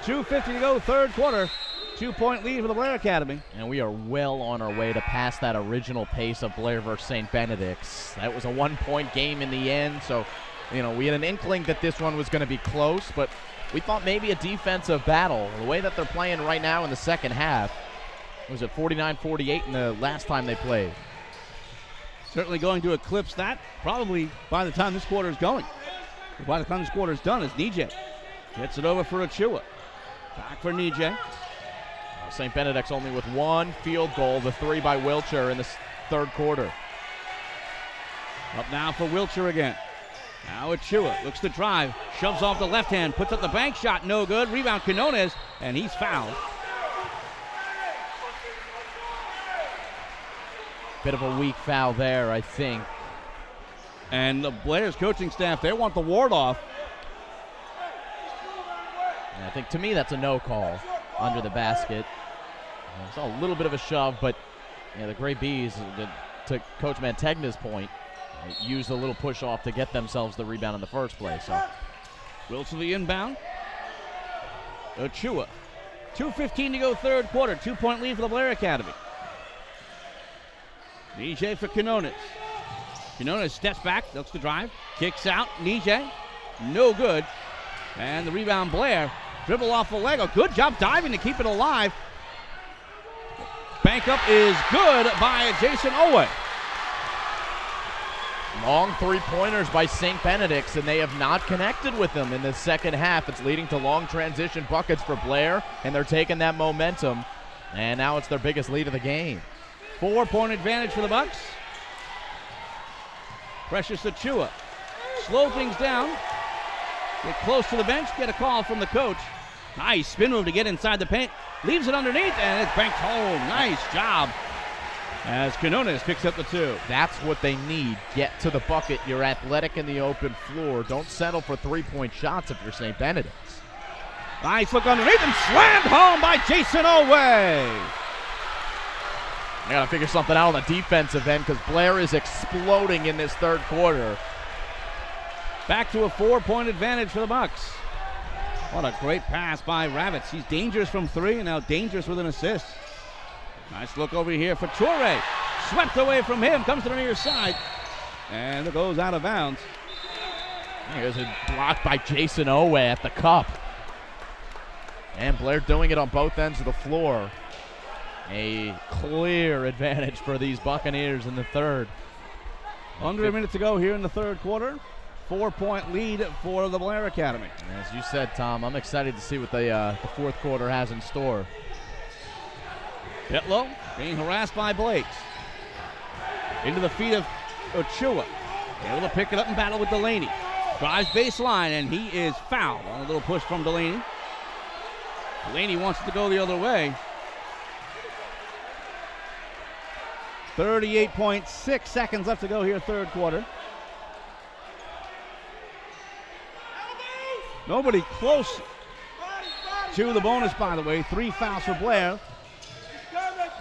2:50 to go, third quarter. 2-point lead for the Blair Academy. And we are well on our way to pass that original pace of Blair versus St. Benedict's. That was a 1-point game in the end, so we had an inkling that this one was going to be close, but we thought maybe a defensive battle. The way that they're playing right now in the second half, was it 49-48 in the last time they played? Certainly going to eclipse that probably by the time this quarter is going. By the time this quarter is done, as NJ gets it over for Achua. Back for NJ. St. Benedict's only with one field goal, the 3 by Wiltshire in the third quarter. Up now for Wiltshire again. Now Achua looks to drive, shoves off the left hand, puts up the bank shot, no good. Rebound Quinones, and he's fouled. Bit of a weak foul there, I think. And the Blair's coaching staff, they want the ward off. And I think, to me, that's a no call under the basket. I saw a little bit of a shove, but the Gray Bees, to Coach Mantegna's point, used a little push off to get themselves the rebound in the first place. So, Wilson the inbound. Achua. 2:15 to go, third quarter. 2-point lead for the Blair Academy. NJ for Quinones. Quinones steps back, looks to drive, kicks out. NJ, no good. And the rebound, Blair. Dribble off the leg. A good job diving to keep it alive. Bank up is good by Jason Owe. Long three-pointers by St. Benedict's, and they have not connected with them in the second half. It's leading to long transition buckets for Blair, and they're taking that momentum. And now it's their biggest lead of the game. 4-point advantage for the Bucks. Precious Achua. Slow things down. Get close to the bench, get a call from the coach. Nice spin move to get inside the paint. Leaves it underneath, and it's banked home. Nice job as Quinones picks up the 2. That's what they need. Get to the bucket. You're athletic in the open floor. Don't settle for three-point shots if you're St. Benedict's. Nice look underneath and slammed home by Jason Owe. I got to figure something out on the defensive end because Blair is exploding in this third quarter. Back to a 4-point advantage for the Bucks. What a great pass by Ravitz. He's dangerous from 3 and now dangerous with an assist. Nice look over here for Toure. Swept away from him. Comes to the near side. And it goes out of bounds. Here's a block by Jason Owe at the cup. And Blair doing it on both ends of the floor. A clear advantage for these Buccaneers in the third. Under a minute to go here in the third quarter. 4-point lead for the Blair Academy. As you said, Tom, I'm excited to see what the fourth quarter has in store. Pitlow being harassed by Blakes. Into the feet of Achua. Able to pick it up and battle with Delaney. Drives baseline, and he is fouled on a little push from Delaney. Delaney wants it to go the other way. 38.6 seconds left to go here, third quarter. Nobody close to the bonus, by the way. 3 fouls for Blair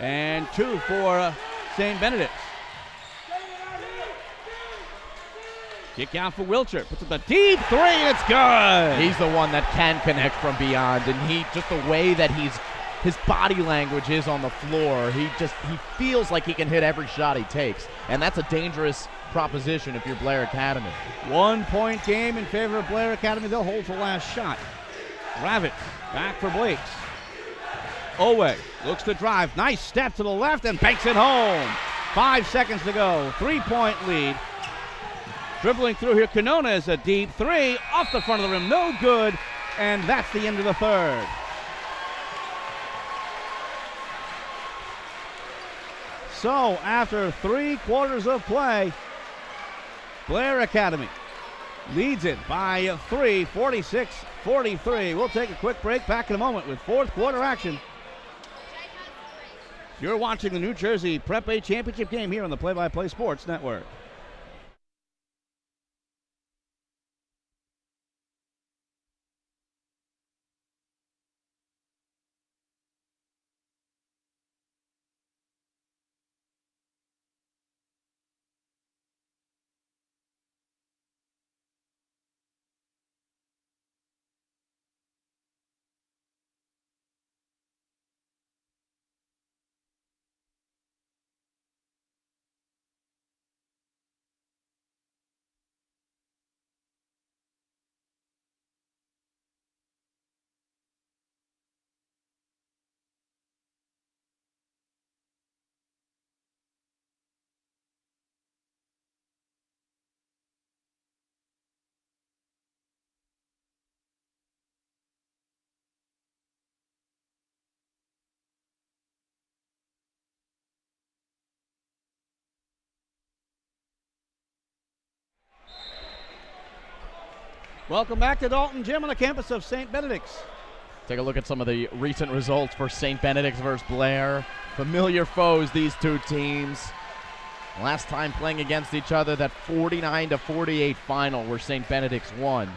and 2 for St. Benedict. Kick out for Wiltshire. Puts up the deep 3, and it's good. He's the one that can connect from beyond, and he just the way that his body language is on the floor, he feels like he can hit every shot he takes, and that's a dangerous proposition if you're Blair Academy. 1-point game in favor of Blair Academy. They'll hold for last shot. Ravitz back for Blakes. Owe looks to drive. Nice step to the left and banks it home. 5 seconds to go. 3-point lead. Dribbling through here, Quinones, a deep 3 off the front of the rim. No good, and that's the end of the third. So after 3 quarters of play, Blair Academy leads it by 3, 46-43. We'll take a quick break. Back in a moment with fourth quarter action. You're watching the New Jersey Prep A Championship game here on the Play by Play Sports Network. Welcome back to Dalton Gym on the campus of St. Benedict's. Take a look at some of the recent results for St. Benedict's versus Blair. Familiar foes, these two teams. Last time playing against each other, that 49-48 final where St. Benedict's won.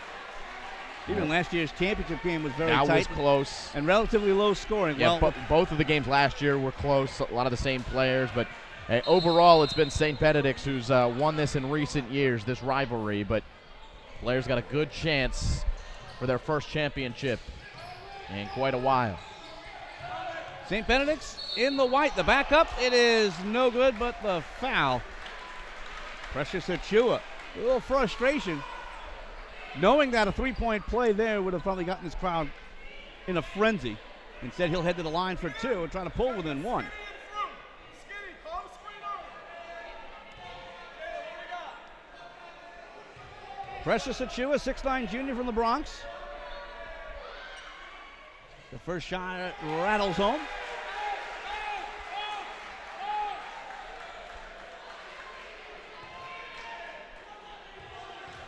Even last year's championship game was very that tight. was close. And relatively low scoring. Yeah, both of the games last year were close. A lot of the same players, but overall it's been St. Benedict's who's won this in recent years, this rivalry. But Blair's got a good chance for their first championship in quite a while. St. Benedict's in the white. The backup, it is no good, but the foul. Precious Achua. A little frustration. Knowing that a three-point play there would have probably gotten this crowd in a frenzy. Instead, he'll head to the line for two and try to pull within one. Precious Achua, 6'9" junior from the Bronx. The first shot rattles home.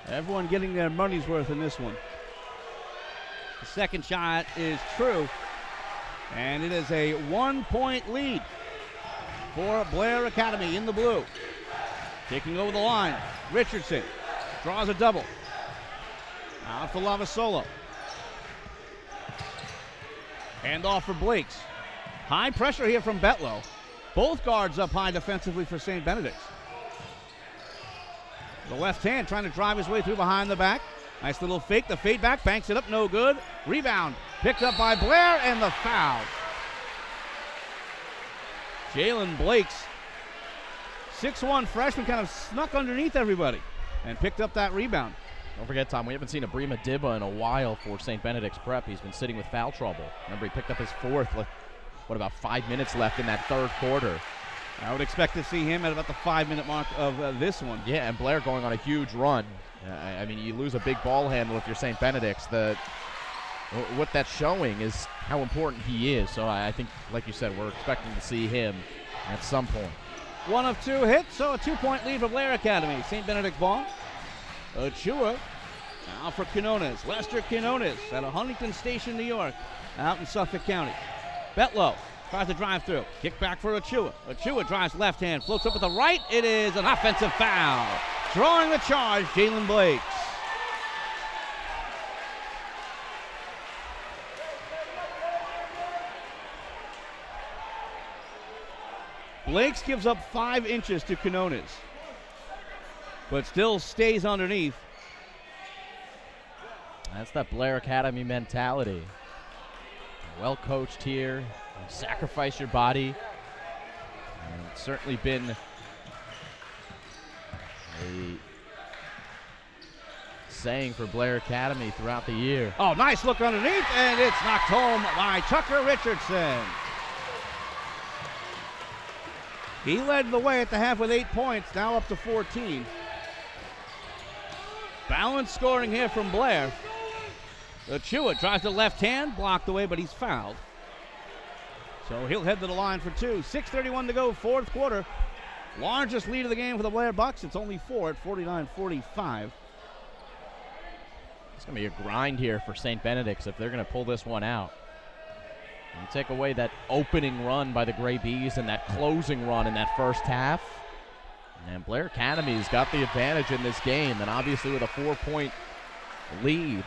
Everyone getting their money's worth in this one. The second shot is true, and it is a 1-point lead for Blair Academy in the blue. Taking over the line, Richardson draws a double. Out for Lavasolo. Hand off for Blakes. High pressure here from Betlow. Both guards up high defensively for St. Benedict's. The left hand trying to drive his way through behind the back. Nice little fake. The fade back, banks it up, no good. Rebound picked up by Blair, and the foul. Jalen Blakes, 6'1" freshman, kind of snuck underneath everybody and picked up that rebound. Don't forget, Tom, we haven't seen Abrima Dibba in a while for St. Benedict's Prep. He's been sitting with foul trouble. Remember, he picked up his fourth, about 5 minutes left in that third quarter. I would expect to see him at about the 5-minute mark of this one. Yeah, and Blair going on a huge run. I mean, you lose a big ball handle if you're St. Benedict's. What that's showing is how important he is. So I think, like you said, we're expecting to see him at some point. 1 of 2 hits, so a 2-point lead for Blair Academy. St. Benedict ball. Achua now for Quinones. Lester Quinones out of Huntington Station, New York, out in Suffolk County. Betlow tries to drive through. Kick back for Achua. Achua drives left hand, floats up with the right. It is an offensive foul. Drawing the charge, Jalen Blakes. Blakes gives up 5 inches to Quinones, but still stays underneath. That's that Blair Academy mentality. Well coached here. Sacrifice your body. And it's certainly been a saying for Blair Academy throughout the year. Oh, nice look underneath, and it's knocked home by Tucker Richardson. He led the way at the half with 8 points, now up to 14. Balanced scoring here from Blair. Achua tries the left hand, blocked away, but he's fouled. So he'll head to the line for 2. 6:31 to go, fourth quarter. Largest lead of the game for the Blair Bucks. It's only 4 at 49-45. It's going to be a grind here for St. Benedict's if they're going to pull this one out. You take away that opening run by the Gray Bees and that closing run in that first half. And Blair Academy's got the advantage in this game, and obviously with a 4-point lead.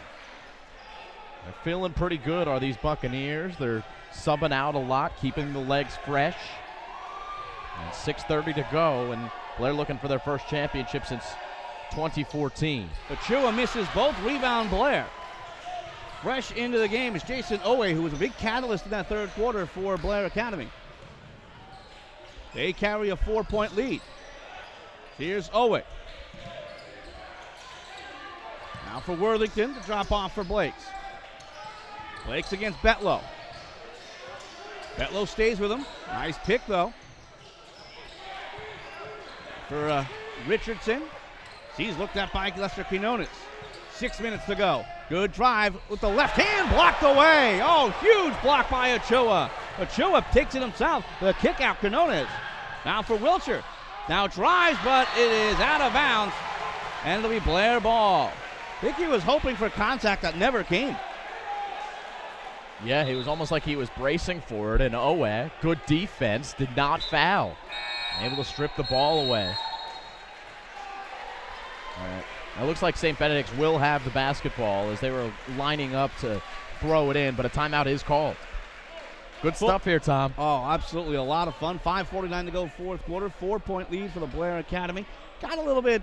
They're feeling pretty good, are these Buccaneers. They're subbing out a lot, keeping the legs fresh. And 6:30 to go, and Blair looking for their first championship since 2014. Achua misses both. Rebound Blair. Fresh into the game is Jason Owe, who was a big catalyst in that third quarter for Blair Academy. They carry a 4-point lead. Here's Owe. Now for Worthington to drop off for Blakes. Blakes against Betlow. Betlow stays with him. Nice pick, though. For Richardson. He's looked at by Lester Quinones. 6 minutes to go. Good drive with the left hand, blocked away. Oh, huge block by Achua. Achua takes it himself. The kick out, Quinones. Now for Wilshire. Now drives, but it is out of bounds. And it'll be Blair ball. I think he was hoping for contact that never came. Yeah, he was almost like he was bracing for it, and Owe, good defense, did not foul. Able to strip the ball away. All right. It looks like St. Benedict's will have the basketball as they were lining up to throw it in, but a timeout is called. Good stuff here, Tom. Oh, absolutely. A lot of fun. 5:49 to go, fourth quarter. 4-point lead for the Blair Academy. Got a little bit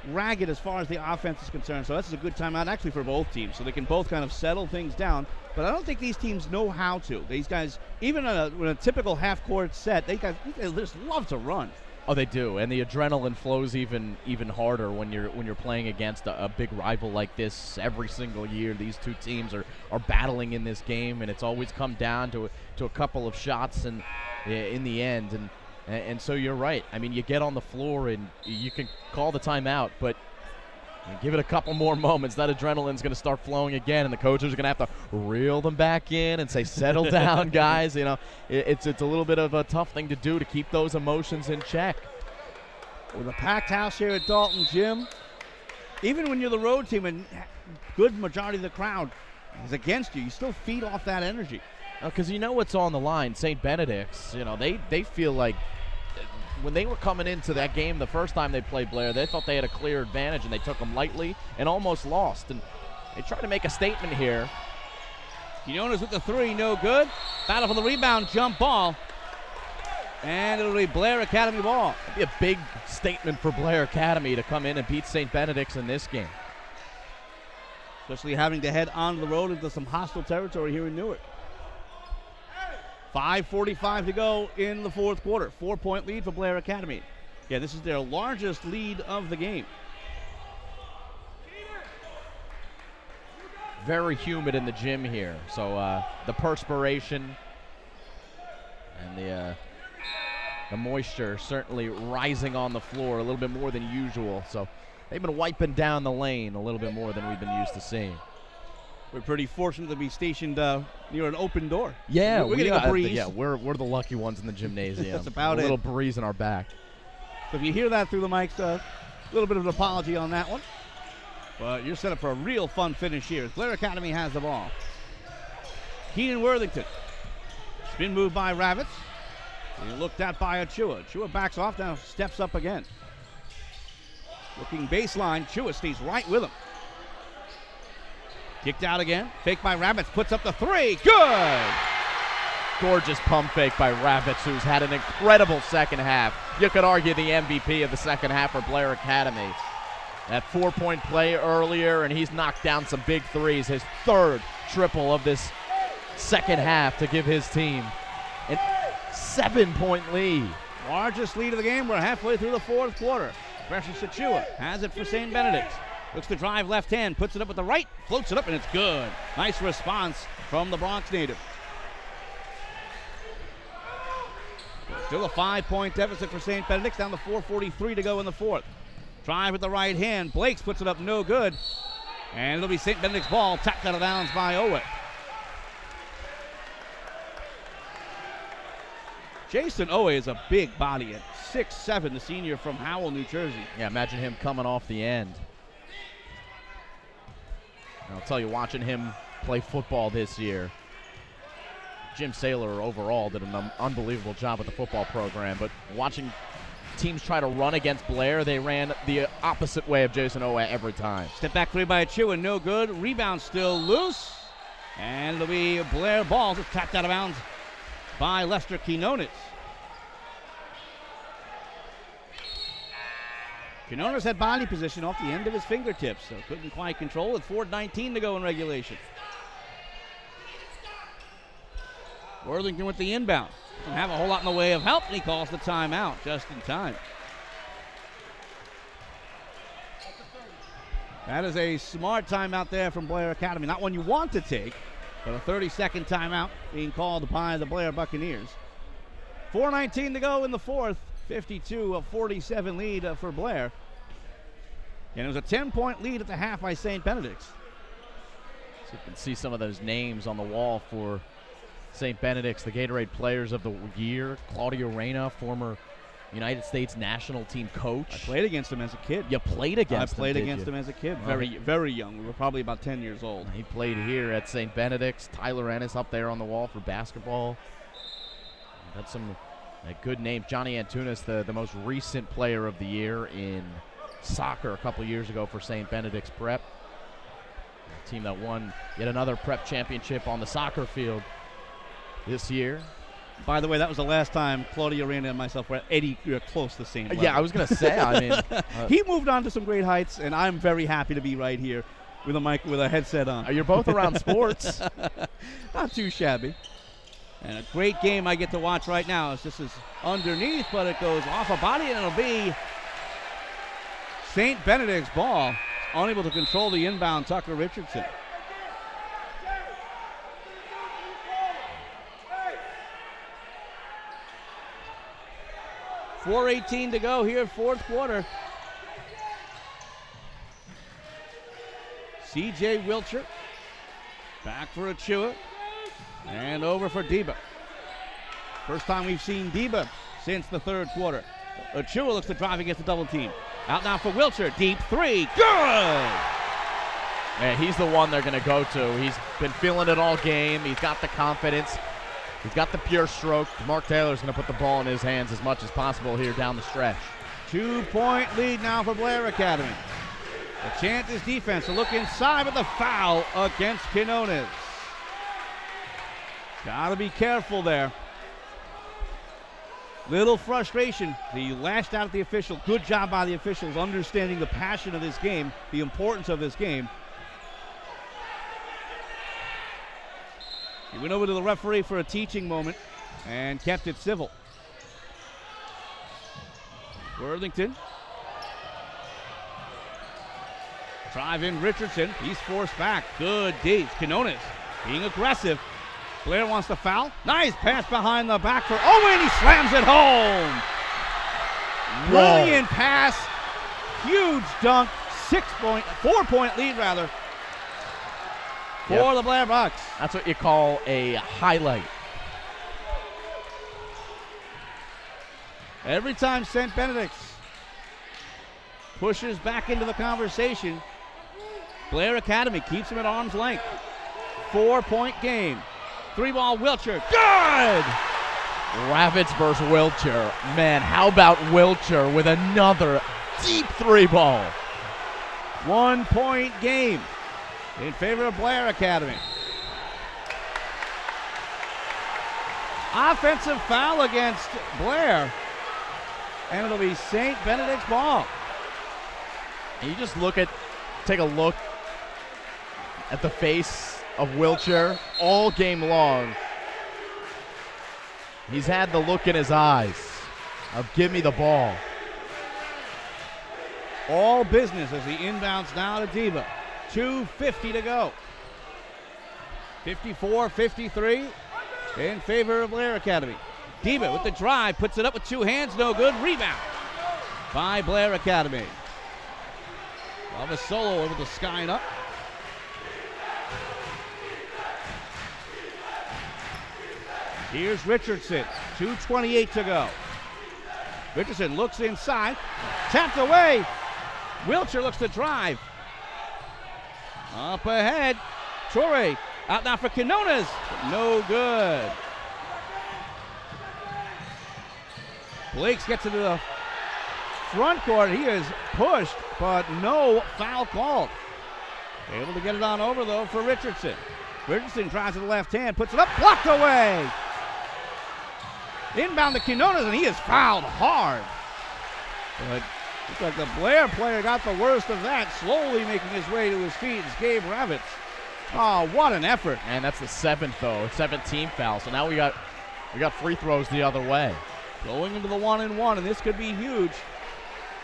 ragged as far as the offense is concerned, so this is a good timeout actually for both teams, so they can both kind of settle things down. But I don't think these teams know how to. These guys, even in a typical half-court set, they just love to run. Oh, they do, and the adrenaline flows even harder when you're playing against a big rival like this every single year. These two teams are battling in this game, and it's always come down to a couple of shots and in the end. And so you're right. I mean, you get on the floor and you can call the timeout, but give it a couple more moments. That adrenaline's going to start flowing again, and the coaches are going to have to reel them back in and say, settle down, guys. You know, it's a little bit of a tough thing to do to keep those emotions in check. With a packed house here at Dalton Gym, even when you're the road team and good majority of the crowd is against you, you still feed off that energy. Because you know what's on the line. St. Benedict's, you know, they feel like when they were coming into that game the first time they played Blair, they thought they had a clear advantage, and they took them lightly and almost lost. And they tried to make a statement here. Quinones with the three, no good. Battle for the rebound, jump ball. And it'll be Blair Academy ball. It'd be a big statement for Blair Academy to come in and beat St. Benedict's in this game. Especially having to head on the road into some hostile territory here in Newark. 5:45 to go in the fourth quarter. 4-point lead for Blair Academy. Yeah, this is their largest lead of the game. Very humid in the gym here. So the perspiration and the moisture certainly rising on the floor a little bit more than usual. So they've been wiping down the lane a little bit more than we've been used to seeing. We're pretty fortunate to be stationed near an open door. Yeah, we're getting a breeze. Yeah, we're the lucky ones in the gymnasium. That's about a little breeze in our back. So if you hear that through the mics, a little bit of an apology on that one. But you're set up for a real fun finish here. Blair Academy has the ball. Keenan Worthington. Spin move by Ravitz. And looked at by Achua. Achua backs off, now steps up again. Looking baseline, Achua stays right with him. Kicked out again. Fake by Ravitz. Puts up the three. Good! Gorgeous pump fake by Ravitz, who's had an incredible second half. You could argue the MVP of the second half for Blair Academy. That 4-point play earlier, and he's knocked down some big threes. His third triple of this second half to give his team an 7-point lead. Largest lead of the game. We're halfway through the fourth quarter. Precious Achua has it for St. Benedict. Looks to drive left hand, puts it up with the right, floats it up, and it's good. Nice response from the Bronx native. Still a 5-point deficit for St. Benedict, down to 4:43 to go in the fourth. Drive with the right hand. Blakes puts it up, no good. And it'll be St. Benedict's ball, tapped out of bounds by Owe. Jason Owe is a big body at 6'7", the senior from Howell, New Jersey. Yeah, imagine him coming off the end. I'll tell you, watching him play football this year, Jim Saylor overall did an unbelievable job with the football program, but watching teams try to run against Blair, they ran the opposite way of Jason Owe every time. Step back three by Achua, no good. Rebound still loose. And it'll be Blair ball, just tapped out of bounds by Lester Quinones. Quinones had body position off the end of his fingertips, so couldn't quite control it. 4:19 to go in regulation. Worthington with the inbound. Doesn't have a whole lot in the way of help, and he calls the timeout just in time. That is a smart timeout there from Blair Academy. Not one you want to take, but a 30-second timeout being called by the Blair Buccaneers. 4:19 to go in the fourth. 52-47 lead for Blair. And it was a 10-point lead at the half by St. Benedict's. So you can see some of those names on the wall for St. Benedict's, the Gatorade Players of the Year. Claudio Reyna, former United States national team coach. I played against him as a kid. You played against him, I played did against you? him as a kid. Very, very young. We were probably about 10 years old. He played here at St. Benedict's. Tyler Ennis up there on the wall for basketball. Got some good names. Johnny Antunes, the most recent player of the year in soccer a couple years ago for St. Benedict's Prep. A team that won yet another Prep championship on the soccer field this year. By the way, that was the last time Claudio Aranda and myself were close to the same level. Yeah, I was going to say, I mean. He moved on to some great heights, and I'm very happy to be right here with a mic, with a headset on. You're both around sports. Not too shabby. And a great game I get to watch right now as this is underneath, but it goes off a body, and it'll be St. Benedict's ball. Unable to control the inbound, Tucker Richardson. .4:18 to go here, fourth quarter. C.J. Wilcher back for Achua and over for Deba. First time we've seen Deba since the third quarter. Achua looks to drive against the double team. Out now for Wilcher, deep three, good! Man, he's the one they're going to go to. He's been feeling it all game. He's got the confidence. He's got the pure stroke. Mark Taylor's going to put the ball in his hands as much as possible here down the stretch. 2-point lead now for Blair Academy. The chance is defense to look inside with the foul against Quinones. Got to be careful there. Little frustration. He lashed out at the official. Good job by the officials understanding the passion of this game, the importance of this game. He went over to the referee for a teaching moment and kept it civil. Worthington. Drive in Richardson. He's forced back. Good D. Quinones being aggressive. Blair wants to foul. Nice pass behind the back for Owen. He slams it home. Brilliant pass. Huge dunk. 4-point lead rather. For the Blair Bucks. That's what you call a highlight. Every time St. Benedict's pushes back into the conversation, Blair Academy keeps him at arm's length. 4-point game. 3-ball Wilcher. Good! Ravitz versus Wilcher. Man, how about Wilcher with another deep 3-ball? 1-point game in favor of Blair Academy. Offensive foul against Blair, and it'll be St. Benedict's ball. And you just take a look at the face of Wilcher all game long. He's had the look in his eyes of give me the ball. All business as he inbounds now to Deba. 2:50 to go. 54-53 in favor of Blair Academy. Deba with the drive, puts it up with two hands, no good. Rebound by Blair Academy. Solo over the sky and up. Here's Richardson. 2:28 to go. Richardson looks inside. Tapped away. Wilcher looks to drive. Up ahead. Torre out now for Quinones. No good. Blakes gets into the front court. He is pushed, but no foul called. Able to get it on over, though, for Richardson. Richardson tries to the left hand, puts it up, blocked away. Inbound to Quinones, and he is fouled hard. But looks like the Blair player got the worst of that, slowly making his way to his feet is Gabe Ravitz. Oh, what an effort. And that's the seventh, though. 17 foul. So now we got free throws the other way. Going into the 1-and-1, and this could be huge.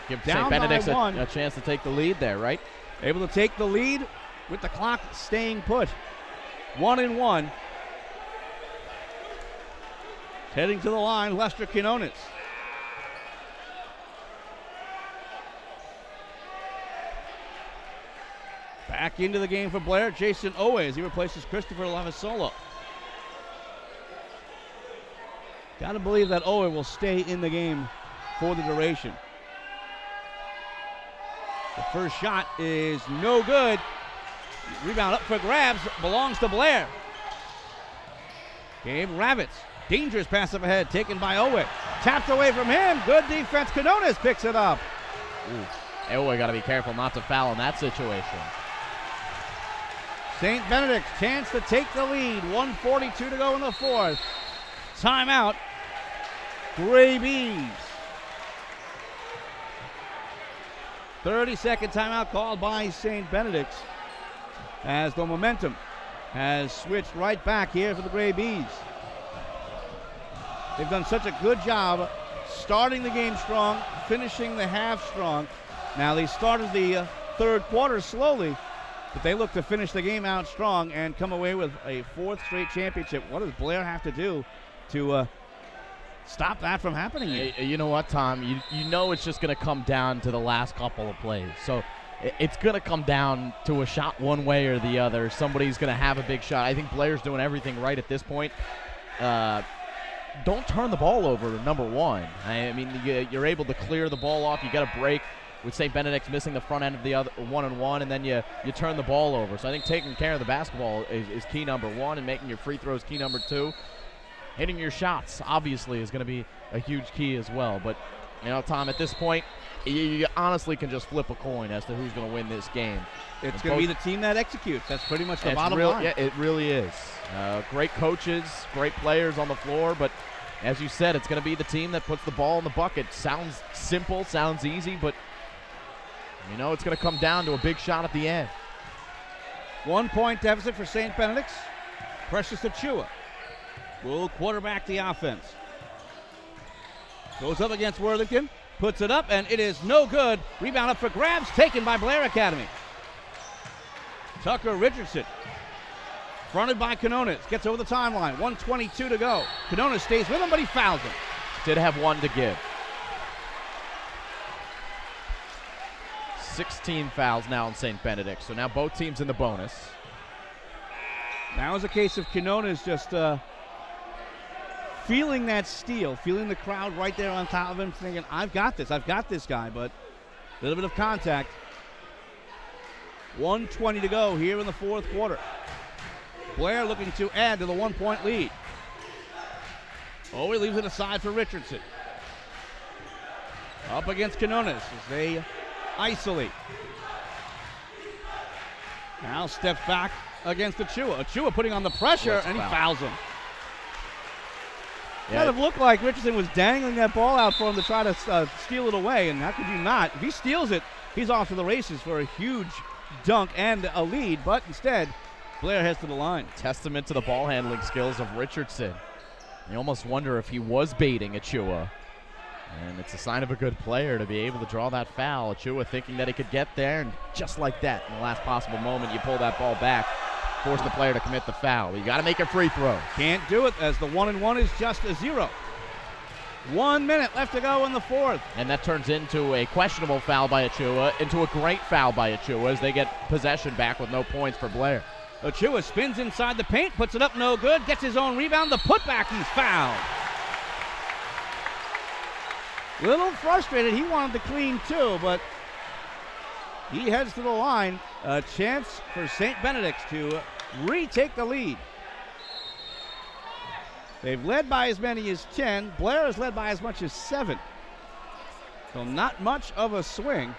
Give St. Benedict's a chance to take the lead there, right? Able to take the lead with the clock staying put. 1-and-1. Heading to the line, Lester Quinones. Back into the game for Blair, Jason Owe as he replaces Christopher Lavasolo. Got to believe that Owe will stay in the game for the duration. The first shot is no good. Rebound up for grabs, belongs to Blair. Gabe Ravitz, dangerous pass up ahead, taken by Owick. Tapped away from him, good defense. Quinones picks it up. Owick got to be careful not to foul in that situation. St. Benedict, chance to take the lead. 1:42 to go in the fourth. Timeout, Gray Bees. 30-second timeout called by St. Benedict as the momentum has switched right back here for the Gray Bees. They've done such a good job starting the game strong, finishing the half strong. Now they started the third quarter slowly, but they look to finish the game out strong and come away with a fourth straight championship. What does Blair have to do to stop that from happening? You know what, Tom? You know it's just going to come down to the last couple of plays. So it's going to come down to a shot one way or the other. Somebody's going to have a big shot. I think Blair's doing everything right at this point. Don't turn the ball over, number one. I mean, you're able to clear the ball off. You got a break with St. Benedict's missing the front end of the other one-on-one, and then you turn the ball over. So I think taking care of the basketball is key number one, and making your free throws key number two. Hitting your shots, obviously, is going to be a huge key as well. But, you know, Tom, at this point, you honestly can just flip a coin as to who's going to win this game. It's going to be the team that executes. That's pretty much the bottom line. Yeah, it really is. Great coaches, great players on the floor, but as you said, it's going to be the team that puts the ball in the bucket. Sounds simple, sounds easy, but, you know, it's going to come down to a big shot at the end. 1 point deficit for St. Benedict's. Precious Achua will quarterback the offense. Goes up against Worthington, puts it up, and it is no good. Rebound up for grabs, taken by Blair Academy. Tucker Richardson, fronted by Quinones, gets over the timeline. 1:22 to go. Quinones stays with him, but he fouls him. Did have one to give. 16 fouls now in St. Benedict, so now both teams in the bonus. Now is a case of Quinones just feeling that steal, feeling the crowd right there on top of him, thinking, I've got this guy, but a little bit of contact. 1:20 to go here in the fourth quarter. Blair looking to add to the 1 point lead. Oh, he leaves it aside for Richardson. Up against Quinones as they isolate. Now steps back against Achua. Achua putting on the pressure, and he fouls him. Yeah. Kind of looked like Richardson was dangling that ball out for him to try to steal it away, and how could you not? If he steals it, he's off to the races for a huge dunk and a lead, but instead, Blair heads to the line. Testament to the ball handling skills of Richardson. You almost wonder if he was baiting Achua. And it's a sign of a good player to be able to draw that foul. Achua thinking that he could get there, and just like that, in the last possible moment, you pull that ball back, force the player to commit the foul. You got to make a free throw. Can't do it as the 1-and-1 is just a 0. 1 minute left to go in the fourth. And that turns into a questionable foul by Achua, into a great foul by Achua as they get possession back with no points for Blair. Achua spins inside the paint, puts it up no good, gets his own rebound, the putback, he's fouled. Little frustrated, he wanted to clean too, but he heads to the line. A chance for St. Benedict to retake the lead. They've led by as many as 10. Blair has led by as much as 7. So not much of a swing.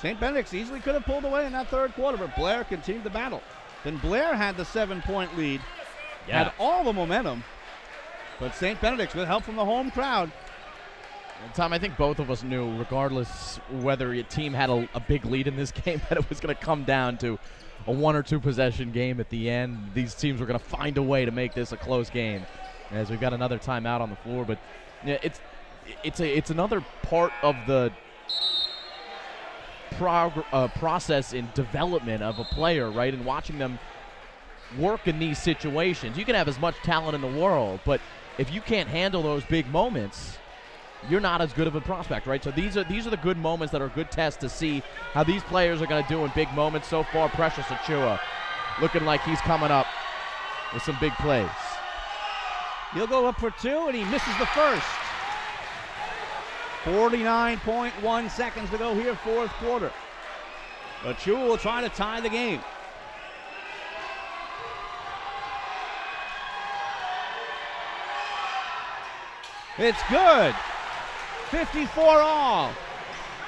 St. Benedict easily could have pulled away in that third quarter, but Blair continued the battle. Then Blair had the 7-point lead, had all the momentum, but St. Benedict, with help from the home crowd. And Tom, I think both of us knew, regardless whether your team had a big lead in this game, that it was going to come down to a 1 or 2 possession game at the end. These teams were going to find a way to make this a close game, as we've got another timeout on the floor. But yeah, it's another part of the process in development of a player, right? And watching them work in these situations. You can have as much talent in the world, but if you can't handle those big moments, you're not as good of a prospect, right? So these are the good moments that are good tests to see how these players are going to do in big moments. So far, Precious Achua looking like he's coming up with some big plays. He'll go up for two, and he misses the first. 49.1 seconds to go here, fourth quarter. Achua will try to tie the game. It's good. 54 all.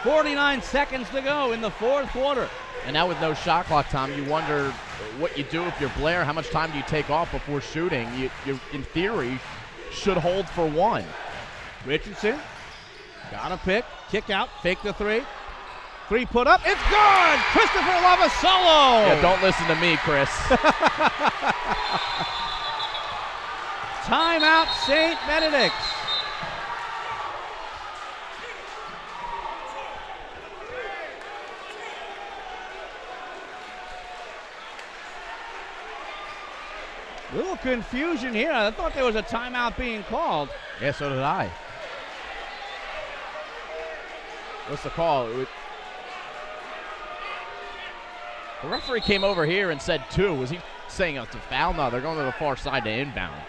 49 seconds to go in the fourth quarter. And now with no shot clock time, you wonder what you do if you're Blair. How much time do you take off before shooting? You in theory, should hold for one. Richardson got a pick, kick out, fake the three. Three put up, it's good! Christopher Lavasolo! Yeah, don't listen to me, Chris. Timeout, St. Benedict's. Little confusion here. I thought there was a timeout being called. Yeah, so did I. What's the call? The referee came over here and said 2. Was he saying it's a foul? No, they're going to the far side to inbound.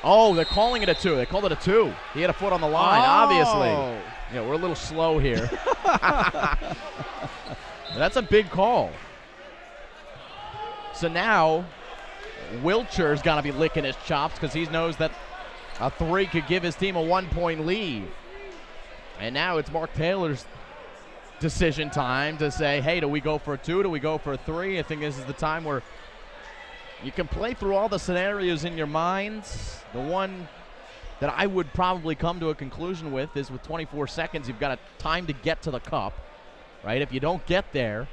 Oh, they're calling it a 2. They called it a 2. He had a foot on the line, obviously. Yeah, we're a little slow here. That's a big call. So now Wilcher's got to be licking his chops because he knows that a 3 could give his team a 1-point lead. And now it's Mark Taylor's decision time to say, hey, do we go for a 2? Do we go for a 3? I think this is the time where you can play through all the scenarios in your minds. The one that I would probably come to a conclusion with is with 24 seconds, you've got time to get to the cup, right? If you don't get there,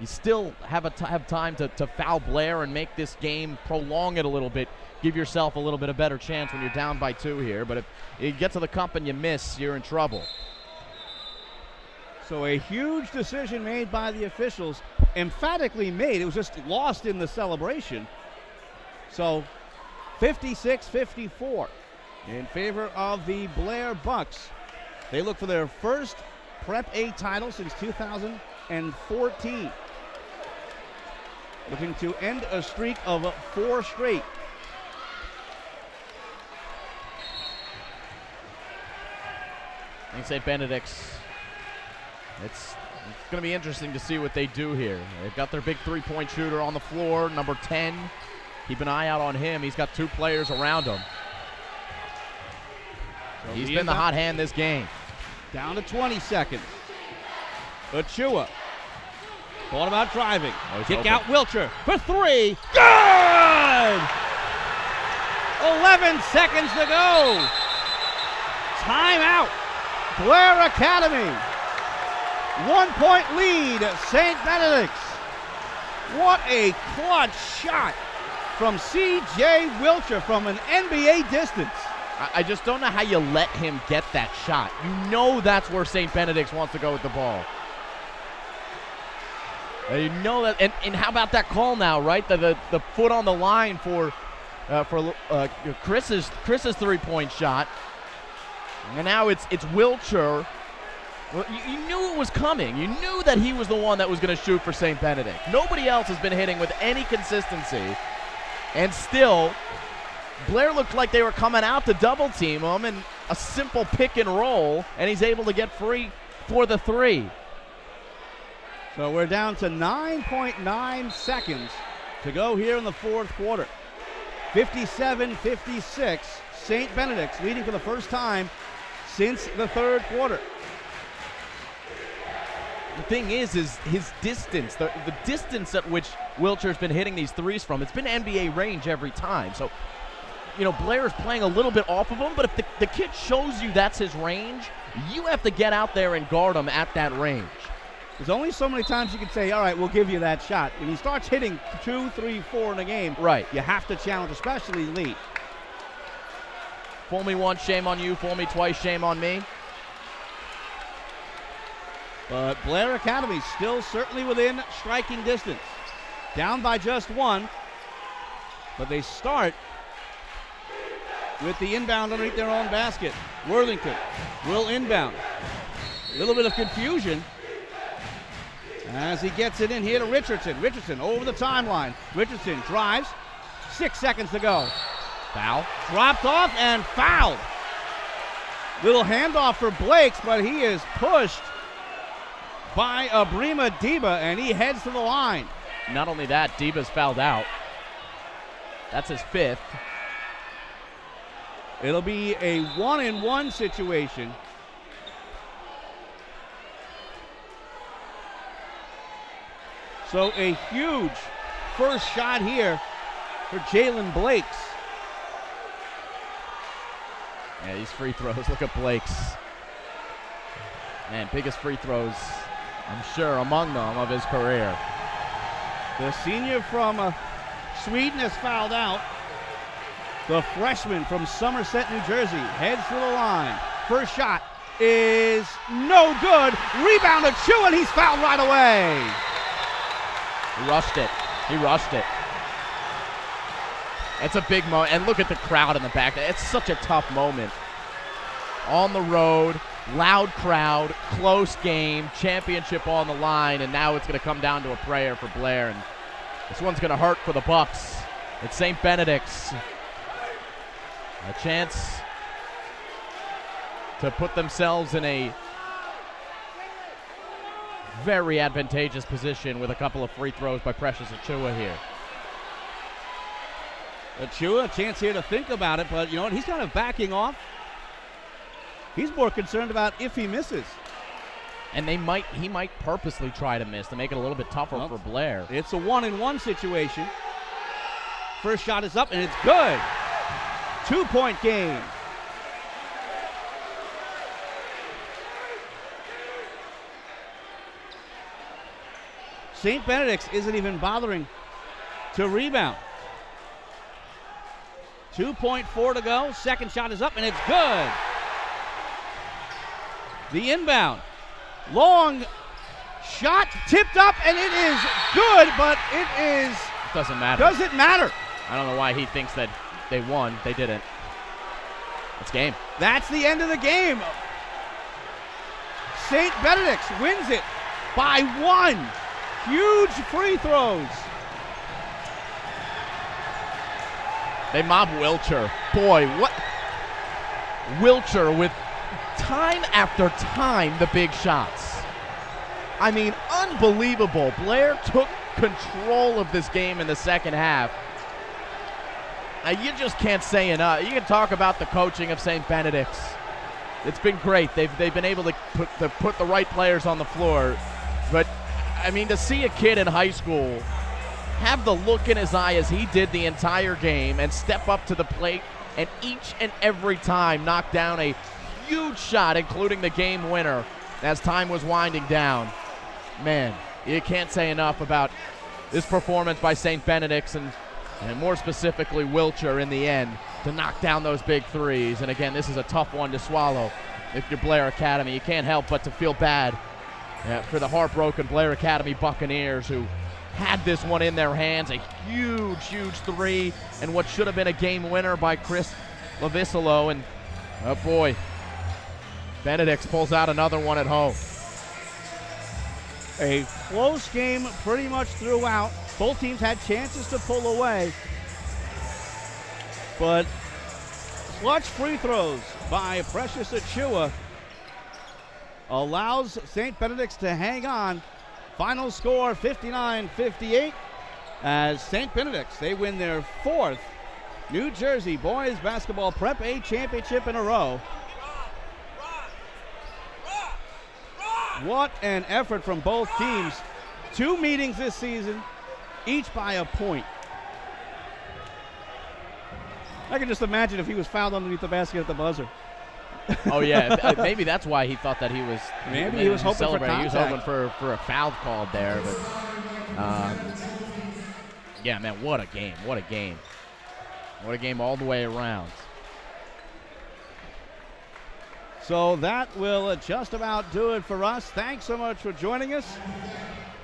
you still have time to foul Blair and make this game, prolong it a little bit, give yourself a little bit of better chance when you're down by 2 here. But if you get to the cup and you miss, you're in trouble. So a huge decision made by the officials, emphatically made. It was just lost in the celebration. So 56-54 in favor of the Blair Bucks. They look for their first Prep A title since 2014. Looking to end a streak of 4 straight. I think St. Benedict's, it's going to be interesting to see what they do here. They've got their big 3-point shooter on the floor, number 10. Keep an eye out on him. He's got 2 players around him. So he's been the hot hand this game. Down to 20 seconds. Achua. Thought about driving. Kick open. Out Wilcher for 3. Good! 11 seconds to go. Timeout. Blair Academy. 1-point lead, St. Benedict's. What a clutch shot from C.J. Wilcher from an NBA distance. I just don't know how you let him get that shot. You know that's where St. Benedict's wants to go with the ball. You know that, and how about that call now, right? The foot on the line for Chris's 3-point shot, and now it's Wilcher. Well, you knew it was coming. You knew that he was the one that was going to shoot for St. Benedict. Nobody else has been hitting with any consistency, and still, Blair looked like they were coming out to double team him, and a simple pick and roll, and he's able to get free for the 3. So we're down to 9.9 seconds to go here in the fourth quarter. 57-56, St. Benedict's leading for the first time since the third quarter. The thing is his distance, the distance at which Wilcher's been hitting these 3s from, it's been NBA range every time. So, you know, Blair's playing a little bit off of him, but if the kid shows you that's his range, you have to get out there and guard him at that range. There's only so many times you can say, all right, we'll give you that shot. When he starts hitting 2, 3, 4 in a game, right, you have to challenge, especially Lee. Fool me once, shame on you. Fool me twice, shame on me. But Blair Academy still certainly within striking distance. Down by just 1. But they start with the inbound underneath their own basket. Worthington will inbound. A little bit of confusion as he gets it in here to Richardson. Richardson over the timeline. Richardson drives. 6 seconds to go. Foul. Dropped off and fouled. Little handoff for Blakes, but he is pushed by Abrima Deba, and he heads to the line. Not only that, Deba's fouled out. That's his 5th. It'll be a 1-and-1 situation. So a huge first shot here for Jalen Blakes. Yeah, these free throws. Look at Blake's. Man, biggest free throws, I'm sure, among them of his career. The senior from Sweden has fouled out. The freshman from Somerset, New Jersey, heads to the line. First shot is no good. Rebound to Chu, and he's fouled right away. He rushed it. He rushed it. It's a big moment. And look at the crowd in the back. It's such a tough moment. On the road, loud crowd, close game, championship on the line, and now it's going to come down to a prayer for Blair. And this one's going to hurt for the Bucks. It's St. Benedict's. A chance to put themselves in a very advantageous position with a couple of free throws by Precious Achiuwa here. Achiuwa, a chance here to think about it, but you know what? He's kind of backing off. He's more concerned about if he misses. And he might purposely try to miss to make it a little bit tougher for Blair. It's a 1-and-1 situation. First shot is up, and it's good. 2-point game. St. Benedict's isn't even bothering to rebound. 2.4 to go. Second shot is up, and it's good. The inbound. Long shot, tipped up, and it is good, but it doesn't matter. Doesn't matter. I don't know why he thinks that they won. They didn't. It's game. That's the end of the game. St. Benedict's wins it by 1. Huge free throws. They mob Wilcher. Boy, what? Wilcher with time after time the big shots. I mean, unbelievable. Blair took control of this game in the second half. You just can't say enough. You can talk about the coaching of St. Benedict's. It's been great. They've been able to put the right players on the floor. But, I mean, to see a kid in high school have the look in his eye as he did the entire game and step up to the plate and each and every time knock down a huge shot, including the game winner, as time was winding down. Man, you can't say enough about this performance by St. Benedict's and more specifically Wilcher in the end to knock down those big threes. And again, this is a tough one to swallow if you're Blair Academy. You can't help but to feel bad for the heartbroken Blair Academy Buccaneers who had this one in their hands. A huge, huge three and what should have been a game winner by Chris Levisolo. And, oh boy, Benedict pulls out another one at home. A close game pretty much throughout. Both teams had chances to pull away. But clutch free throws by Precious Achiuwa allows St. Benedict's to hang on. Final score 59-58 as St. Benedict's, they win their 4th New Jersey Boys Basketball Prep A championship in a row. What an effort from both teams. 2 meetings this season, each by a point. I can just imagine if he was fouled underneath the basket at the buzzer. Oh, yeah. Maybe that's why he thought that he was. Maybe he was hoping for contact. He was hoping for a foul called there. But, yeah, man, what a game. What a game. What a game all the way around. So that will just about do it for us. Thanks so much for joining us.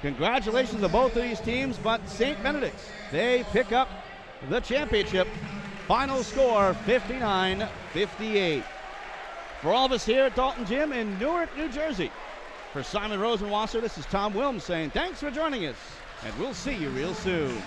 Congratulations to both of these teams, but St. Benedict's, they pick up the championship. Final score 59-58. For all of us here at Dalton Gym in Newark, New Jersey, for Simon Rosenwasser, this is Tom Wilms saying thanks for joining us, and we'll see you real soon.